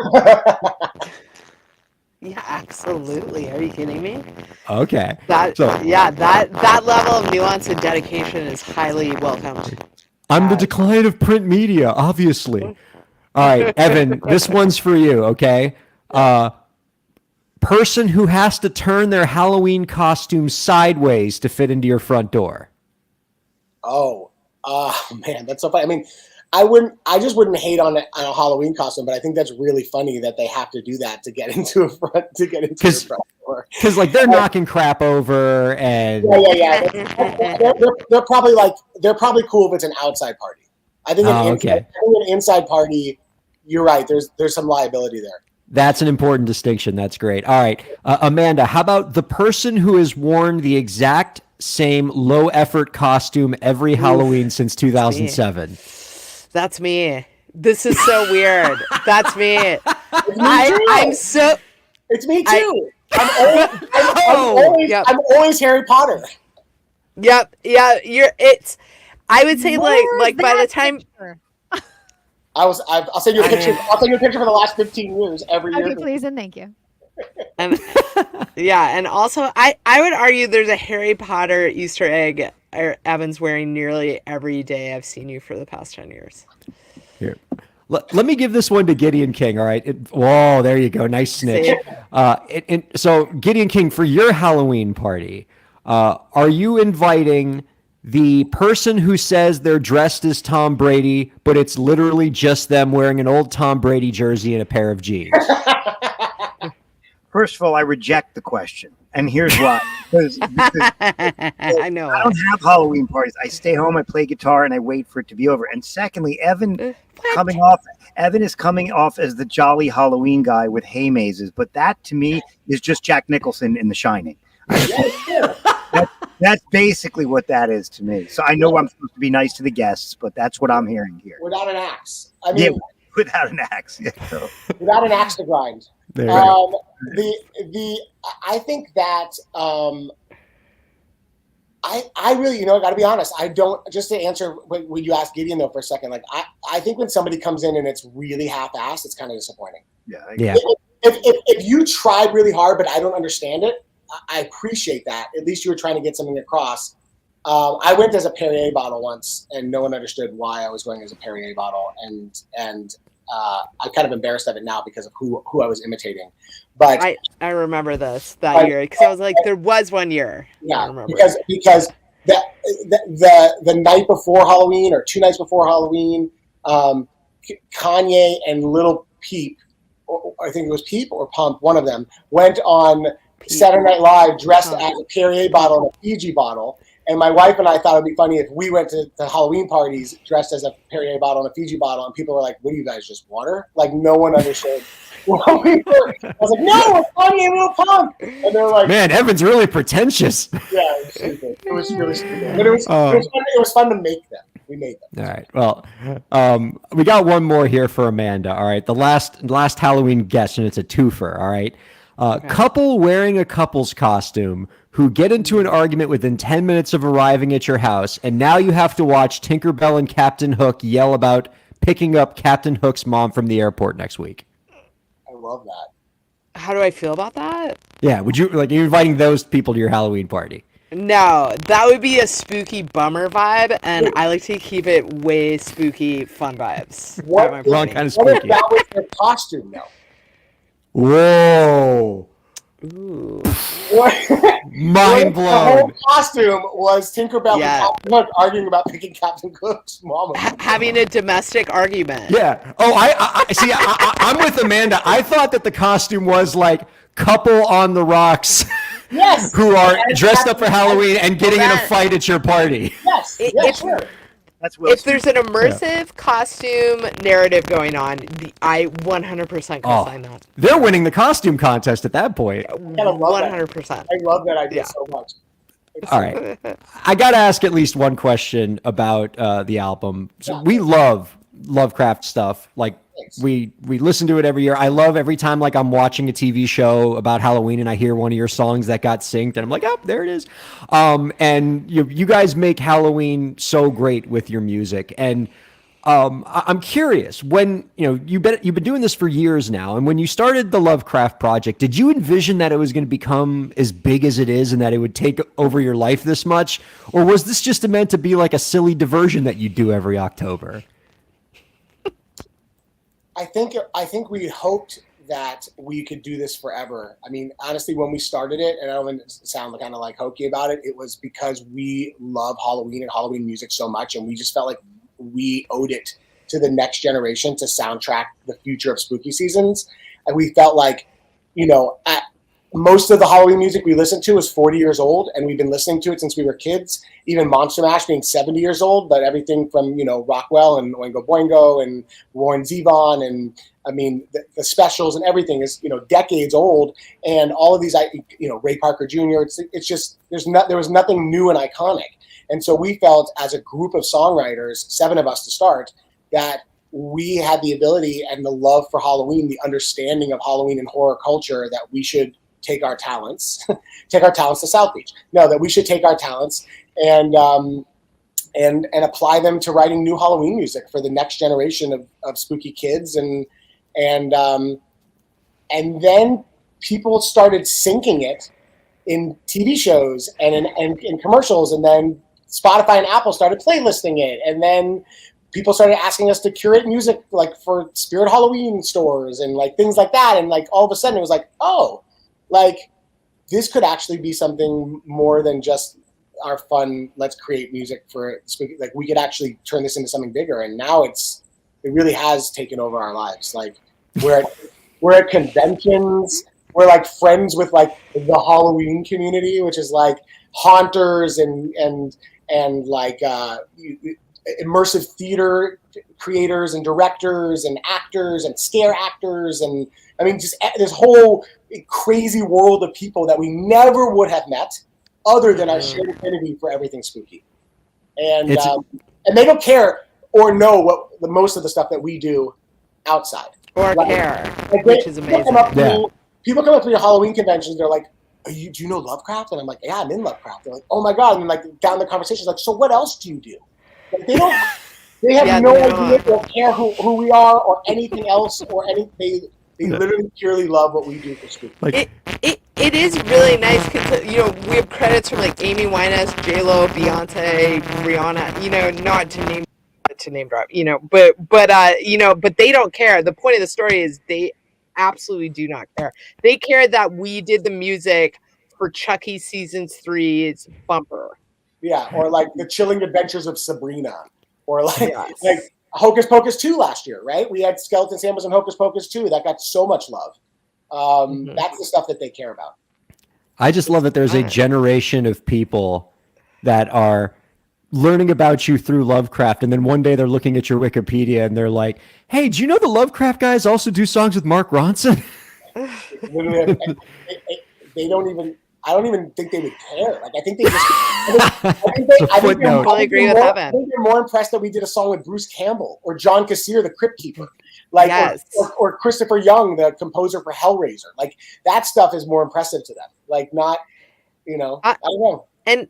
Yeah, absolutely. Are you kidding me? Okay. That level of nuance and dedication is highly welcomed. I'm the decline of print media, obviously. All right, Evan, this one's for you, okay? Person who has to turn their Halloween costume sideways to fit into your front door. Oh, man, that's so funny. I mean, I just wouldn't hate on a Halloween costume, but I think that's really funny that they have to do that to get into the front door. Because like they're knocking crap over and yeah. They're probably cool if it's an outside party. I think an inside party, you're right. There's some liability there. That's an important distinction. That's great. All right, Amanda, how about the person who has worn the exact same low effort costume every Halloween since 2007? That's me. This is so weird. That's me. It's me too. I'm always Harry Potter. Yep. Yeah. I would say like by the time. I'll send you a picture. I'll send you a picture for the last 15 years every year. Okay, please and thank you. And and also I would argue there's a Harry Potter Easter egg Evan's wearing nearly every day I've seen you for the past 10 years. Here. Let me give this one to Gideon King, all right? Whoa, there you go. Nice snitch. So, Gideon King, for your Halloween party, are you inviting the person who says they're dressed as Tom Brady, but it's literally just them wearing an old Tom Brady jersey and a pair of jeans? First of all, I reject the question. And here's why. Because I know. I don't have Halloween parties. I stay home, I play guitar, and I wait for it to be over. And secondly, Evan is coming off as the jolly Halloween guy with hay mazes, but that to me is just Jack Nicholson in The Shining. That's basically what that is to me. So I know I'm supposed to be nice to the guests, but that's what I'm hearing here. Without an axe. I mean, without an axe. Yeah, so. Without an axe to grind. I think that I really, I got to be honest. I don't, just to answer when you asked Gideon though for a second, like I think when somebody comes in and it's really half-assed, it's kind of disappointing. Yeah. If you tried really hard, but I don't understand it, I appreciate that. At least you were trying to get something across. I went as a Perrier bottle once, and no one understood why I was going as a Perrier bottle, and I'm kind of embarrassed of it now because of who I was imitating. But I remember that year because I was like, there was one year. Yeah, because the night before Halloween or 2 nights before Halloween, Kanye and Lil Peep, or I think it was Peep or Pump, one of them, went on Saturday Night Live dressed as a Perrier bottle and a Fiji bottle. And my wife and I thought it'd be funny if we went to Halloween parties dressed as a Perrier bottle and a Fiji bottle, and people were like, "What are you guys, just water?" Like no one understood what we were. I was like, "No, we're funny and real punk." And they're like, Man, Evan's really pretentious. "Yeah, it was stupid. It was really stupid." But it was fun to make them. We made them. All right. Well, we got one more here for Amanda. All right. The last Halloween guest, and it's a twofer. All right. Couple wearing a couple's costume who get into an argument within 10 minutes of arriving at your house, and now you have to watch Tinkerbell and Captain Hook yell about picking up Captain Hook's mom from the airport next week. I love that. How do I feel about that? Yeah. Would you like you're inviting those people to your Halloween party? No, that would be a spooky bummer vibe, and I like to keep it way spooky fun vibes. Wrong kind of What if spooky. that was their costume, though? Whoa. Ooh. Mind The whole blown. costume was Tinkerbell Yeah. and Captain Hook arguing about picking Captain Hook's mama. Having a domestic argument. Yeah. Oh, I see. I'm with Amanda. I thought that the costume was like couple on the rocks Yes. who are dressed up for Halloween and getting in a fight at your party. Yes. It- Yeah, it's- sure. That's Will If there's an immersive costume narrative going on, I 100% Oh, co-sign that. they're winning the costume contest at that point. I kind of love that. 100%. I love that idea Yeah. so much. All right. I got to ask at least one question about the album. So Yeah. we love Lovecraft stuff. Like Thanks. we listen to it every year. I love every time like I'm watching a TV show about Halloween and I hear one of your songs that got synced and I'm like, oh, there it is. And you guys make Halloween so great with your music. And I'm curious, when you've been doing this for years now, and when you started the Lovecraft project, did you envision that it was going to become as big as it is and that it would take over your life this much, or was this just meant to be like a silly diversion that you do every October? I think we hoped that we could do this forever. I mean, honestly, when we started it, and I don't want to sound kind of like hokey about it, it was because we love Halloween and Halloween music so much, and we just felt like we owed it to the next generation to soundtrack the future of spooky seasons. And we felt like, most of the Halloween music we listened to is 40 years old, and we've been listening to it since we were kids. Even Monster Mash being 70 years old, but everything from Rockwell and Oingo Boingo and Warren Zevon and I mean the specials and everything is decades old, and all of these Ray Parker Jr. It's just there was nothing new and iconic, and so we felt as a group of songwriters, 7 of us to start, that we had the ability and the love for Halloween, the understanding of Halloween and horror culture, that we should take our talents to South Beach. No, that we should take our talents and apply them to writing new Halloween music for the next generation of spooky kids, and then people started syncing it in TV shows and in commercials, and then Spotify and Apple started playlisting it, and then people started asking us to curate music like for Spirit Halloween stores and like things like that, and like all of a sudden it was like, oh, like this could actually be something more than just our fun, let's create music for spooky. Like we could actually turn this into something bigger, and now it really has taken over our lives. Like we're at conventions, we're like friends with like the Halloween community, which is like haunters and like immersive theater creators and directors and actors and scare actors, and I mean just this whole crazy world of people that we never would have met other than our shared affinity for everything spooky, and they don't care or know what most of the stuff that we do outside Or like, care, like which is amazing. People come up to me at Halloween conventions, they're like, do you know Lovecraft? And I'm like, yeah, I'm in Lovecraft. They're like, oh my God. And then like down the conversation's like, so what else do you do? Like, they have no idea or care who we are or anything else or anything. They literally purely love what we do for spooky. Like, It is really nice because we have credits from like Amy Winehouse, J-Lo, Beyonce, Rihanna. Not to name drop, but they don't care. The point of the story is they absolutely do not care. They care that we did the music for Chucky season 3's bumper. Yeah, or like the Chilling Adventures of Sabrina, or like Yes. like Hocus Pocus 2 last year, right? We had Skeleton Samples and Hocus Pocus 2 that got so much love. That's the stuff that they care about. I just love that there's a generation of people that are learning about you through Lovecraft, and then one day they're looking at your Wikipedia and they're like, "Hey, do you know the Lovecraft guys also do songs with Mark Ronson?" Literally, they don't even. I don't even think they would care. Like I think they just. I think they're more impressed that we did a song with Bruce Campbell or John Kassir, the Crypt Keeper, like or Christopher Young, the composer for Hellraiser. Like that stuff is more impressive to them. Like not, I don't know. And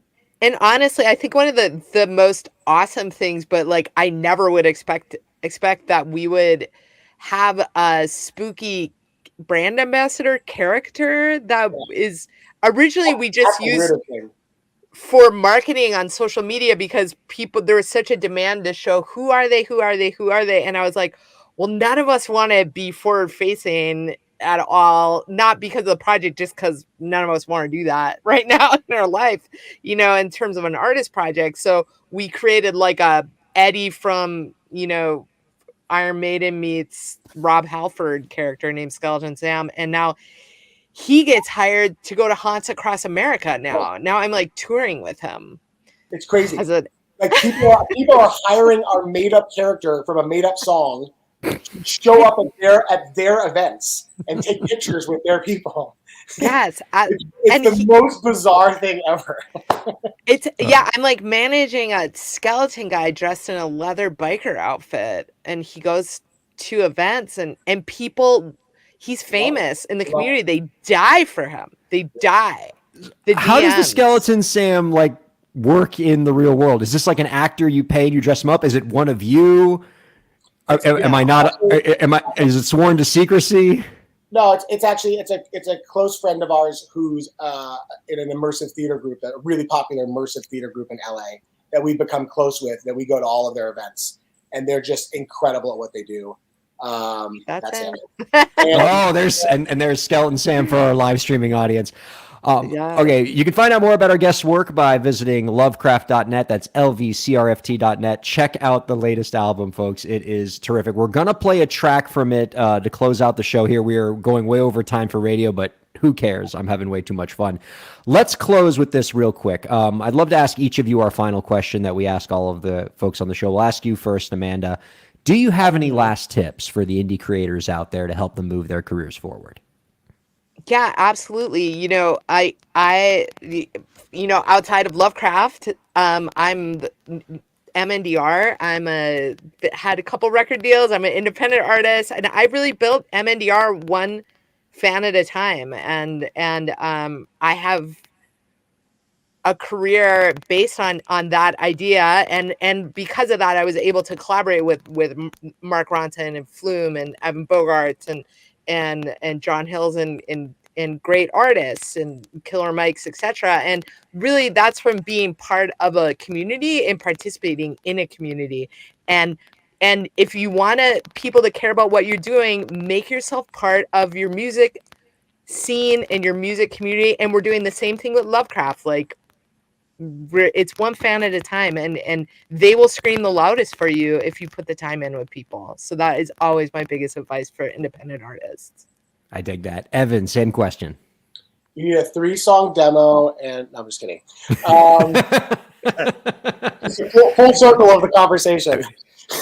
honestly, I think one of the most awesome things, but like I never would expect that we would have a spooky brand ambassador character that is originally we just used for marketing on social media because there was such a demand to show who are they, and I was like, well, none of us want to be forward facing at all, not because of the project, just because none of us want to do that right now in our life, in terms of an artist project. So we created like a Eddie from Iron Maiden meets Rob Halford character named Skeleton Sam, and now he gets hired to go to haunts across America now. Now I'm like touring with him. It's crazy. Like people are hiring our made up character from a made up song to show up at their events and take pictures with their people. Yes, it's the most bizarre thing ever. I'm like managing a skeleton guy dressed in a leather biker outfit, and he goes to events and people. He's famous in the community. They die for him. They die. How does the Skeleton Sam like work in the real world? Is this like an actor you pay and you dress him up? Is it one of you? Am I not? Is it sworn to secrecy? No, it's actually a close friend of ours who's in an immersive theater group, a really popular immersive theater group in LA that we've become close with. That we go to all of their events, and they're just incredible at what they do. That's it. There's Skeleton Sam for our live streaming audience. Okay, you can find out more about our guest's work by visiting lovecraft.net. That's lvcrft.net. Check out the latest album, folks. It is terrific. We're going to play a track from it to close out the show here. We are going way over time for radio, but who cares? I'm having way too much fun. Let's close with this real quick. I'd love to ask each of you our final question that we ask all of the folks on the show. We'll ask you first, Amanda. Do you have any last tips for the indie creators out there to help them move their careers forward? Yeah, absolutely. Outside of Lovecraft, I'm MNDR. Had a couple record deals. I'm an independent artist, and I really built MNDR one fan at a time. And I have a career based on that idea, and because of that, I was able to collaborate with Mark Ronson and Flume and Evan Bogarts and John Hills and great artists and Killer Mikes, etc. And really, that's from being part of a community and participating in a community. And if you want people to care about what you're doing, make yourself part of your music scene and your music community. And we're doing the same thing with Lovecraft. Like, it's one fan at a time, and they will scream the loudest for you if you put the time in with people. So that is always my biggest advice for independent artists. I dig that. Evan, same question. You need a 3-song demo, and no, I'm just kidding. It's a full circle of the conversation.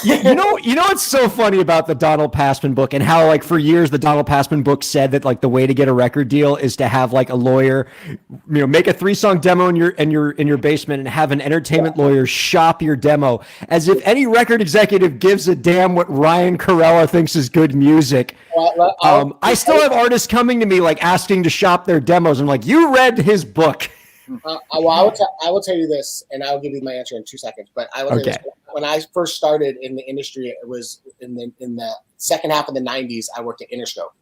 You know what's so funny about the Donald Passman book, and how like for years the Donald Passman book said that like the way to get a record deal is to have like a lawyer, make a 3-song demo in your basement and have an entertainment lawyer shop your demo, as if any record executive gives a damn what Ryan Kairalla thinks is good music. I still have artists coming to me like asking to shop their demos. I'm like, you read his book. I will tell you this, and I'll give you my answer in 2 seconds. But I will tell you this. When I first started in the industry, it was in the second half of the 90s. I worked at Interscope,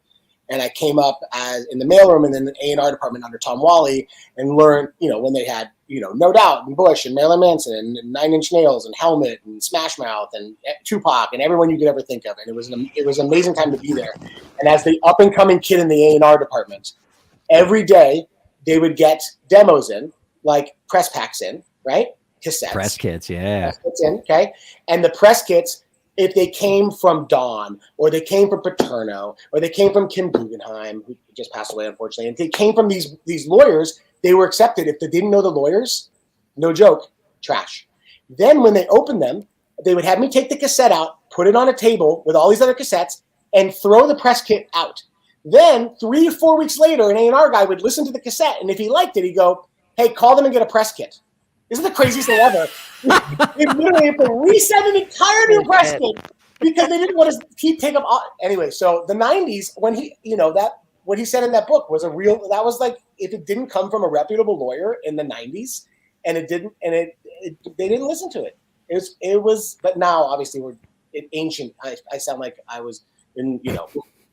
and I came up in the mailroom and then the A&R department under Tom Wally, and learned, when they had, No Doubt and Bush and Marilyn Manson and 9 Inch Nails and Helmet and Smash Mouth and Tupac and everyone you could ever think of. And it was an amazing time to be there. And as the up and coming kid in the A&R department, every day they would get demos in, like press packs in, right? Cassettes. Press kits, yeah. Press kits in, okay? And the press kits, if they came from Dawn, or they came from Paterno, or they came from Kim Guggenheim, who just passed away, unfortunately, and they came from these lawyers, they were accepted. If they didn't know the lawyers, No joke, trash. Then when they opened them, they would have me take the cassette out, put it on a table with all these other cassettes, and throw the press kit out. Then 3 or 4 weeks later, an A&R guy would listen to the cassette, and if he liked it, he'd go, hey, call them and get a press kit. Isn't the craziest thing ever? They literally have to reset an entire new press kit because they didn't want to keep taking up. Anyway, so the 90s, when he, what he said in that book was that was like, if it didn't come from a reputable lawyer in the 90s, and they didn't listen to it. It was, but now obviously we're ancient. I sound like I was in,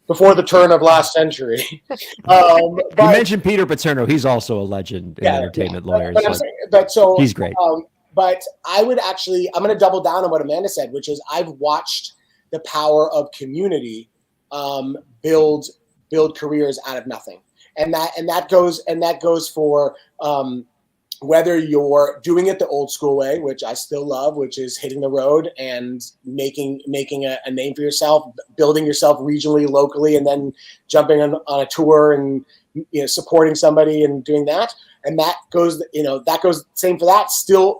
before the turn of last century. You mentioned Peter Paterno. He's also a legend in entertainment lawyers. He's great. But I'm going to double down on what Amanda said, which is I've watched the power of community build careers out of nothing, and that goes for whether you're doing it the old school way, which I still love, which is hitting the road and making a name for yourself, building yourself regionally, locally, and then jumping on a tour and supporting somebody and doing that. And that goes same for that.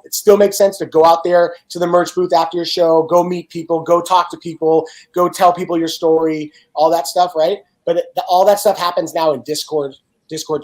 It still makes sense to go out there to the merch booth after your show, go meet people, go talk to people, go tell people your story, all that stuff, right? But all that stuff happens now in Discord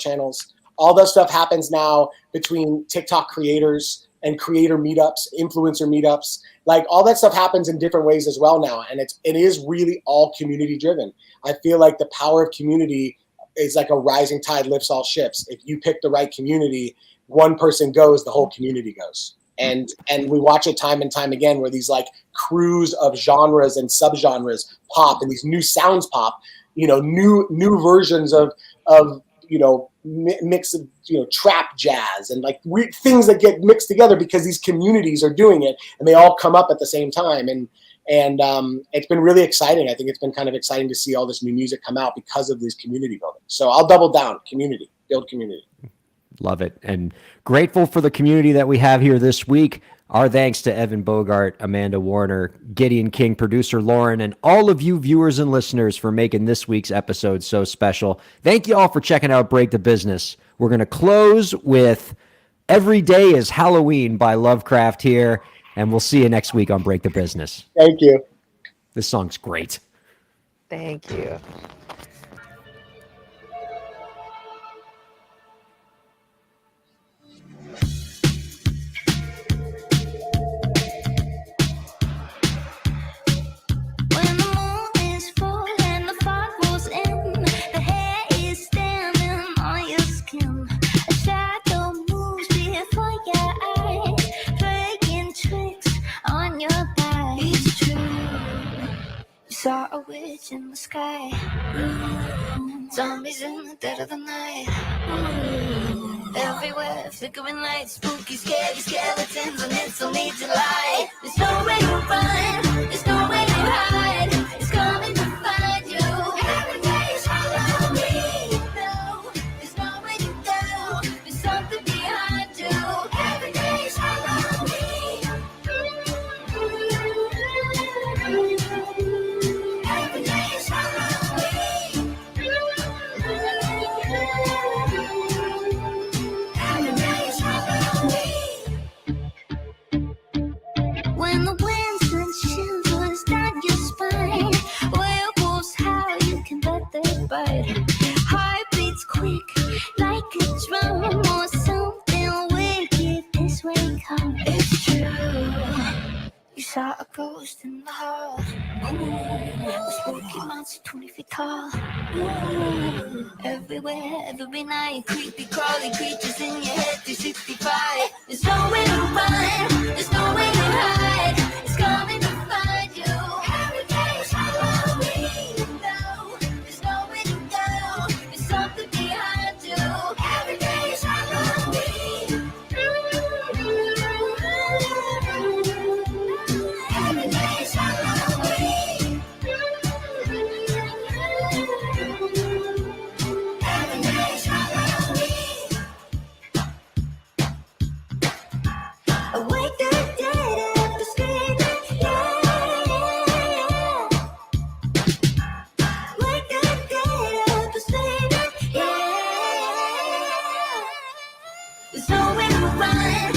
channels. All that stuff happens now between TikTok creators and creator meetups, influencer meetups. Like all that stuff happens in different ways as well now. And it is really all community driven. I feel like the power of community is like a rising tide lifts all ships. If you pick the right community, one person goes, the whole community goes. And we watch it time and time again where these like crews of genres and subgenres pop and these new sounds pop, new versions of mix of trap jazz and like weird things that get mixed together because these communities are doing it and they all come up at the same time, and it's been really exciting. I think it's been kind of exciting to see all this new music come out because of this community building. So I'll double down, build community. Love it, and grateful for the community that we have here this week. Our thanks to Evan Bogart, Amanda Warner, Gideon King, producer Lauren, and all of you viewers and listeners for making this week's episode so special. Thank you all for checking out Break the Business. We're going to close with Every Day is Halloween by Lovecraft here, and we'll see you next week on Break the Business. Thank you. This song's great. Thank you. When the moon is full and the fog rolls in, the hair is standing on your skin. A shadow moves before your eyes, playing tricks on your back. It's true, you saw a witch in the sky. Zombies in the dead of the night. Everywhere, flickering lights, spooky, scary skeletons, and it's only July. There's nowhere to run, there's nowhere to hide. It's coming to find you. Every day is Halloween. No, there's nowhere to go. There's something behind you. Every day is Halloween. Every day is Halloween. Every day is Halloween. When the winds and shivers down your spine, werewolves howl, you can bet they bite. Heart beats quick like a drum, or something wicked this way come. It's true, you saw a ghost in the hall. A spooky monster 20 feet tall. Everywhere, every night, creepy crawly creatures in your head 365. There's nowhere to run, there's nowhere to hide. It's coming to find you. Every day is Halloween. No, there's nowhere to go. There's something behind you. Every day is Halloween. Every day is Halloween. Every day is Halloween. Awake the dead at the screaming, yeah. Wake the dead at the screaming, yeah. There's nowhere to run,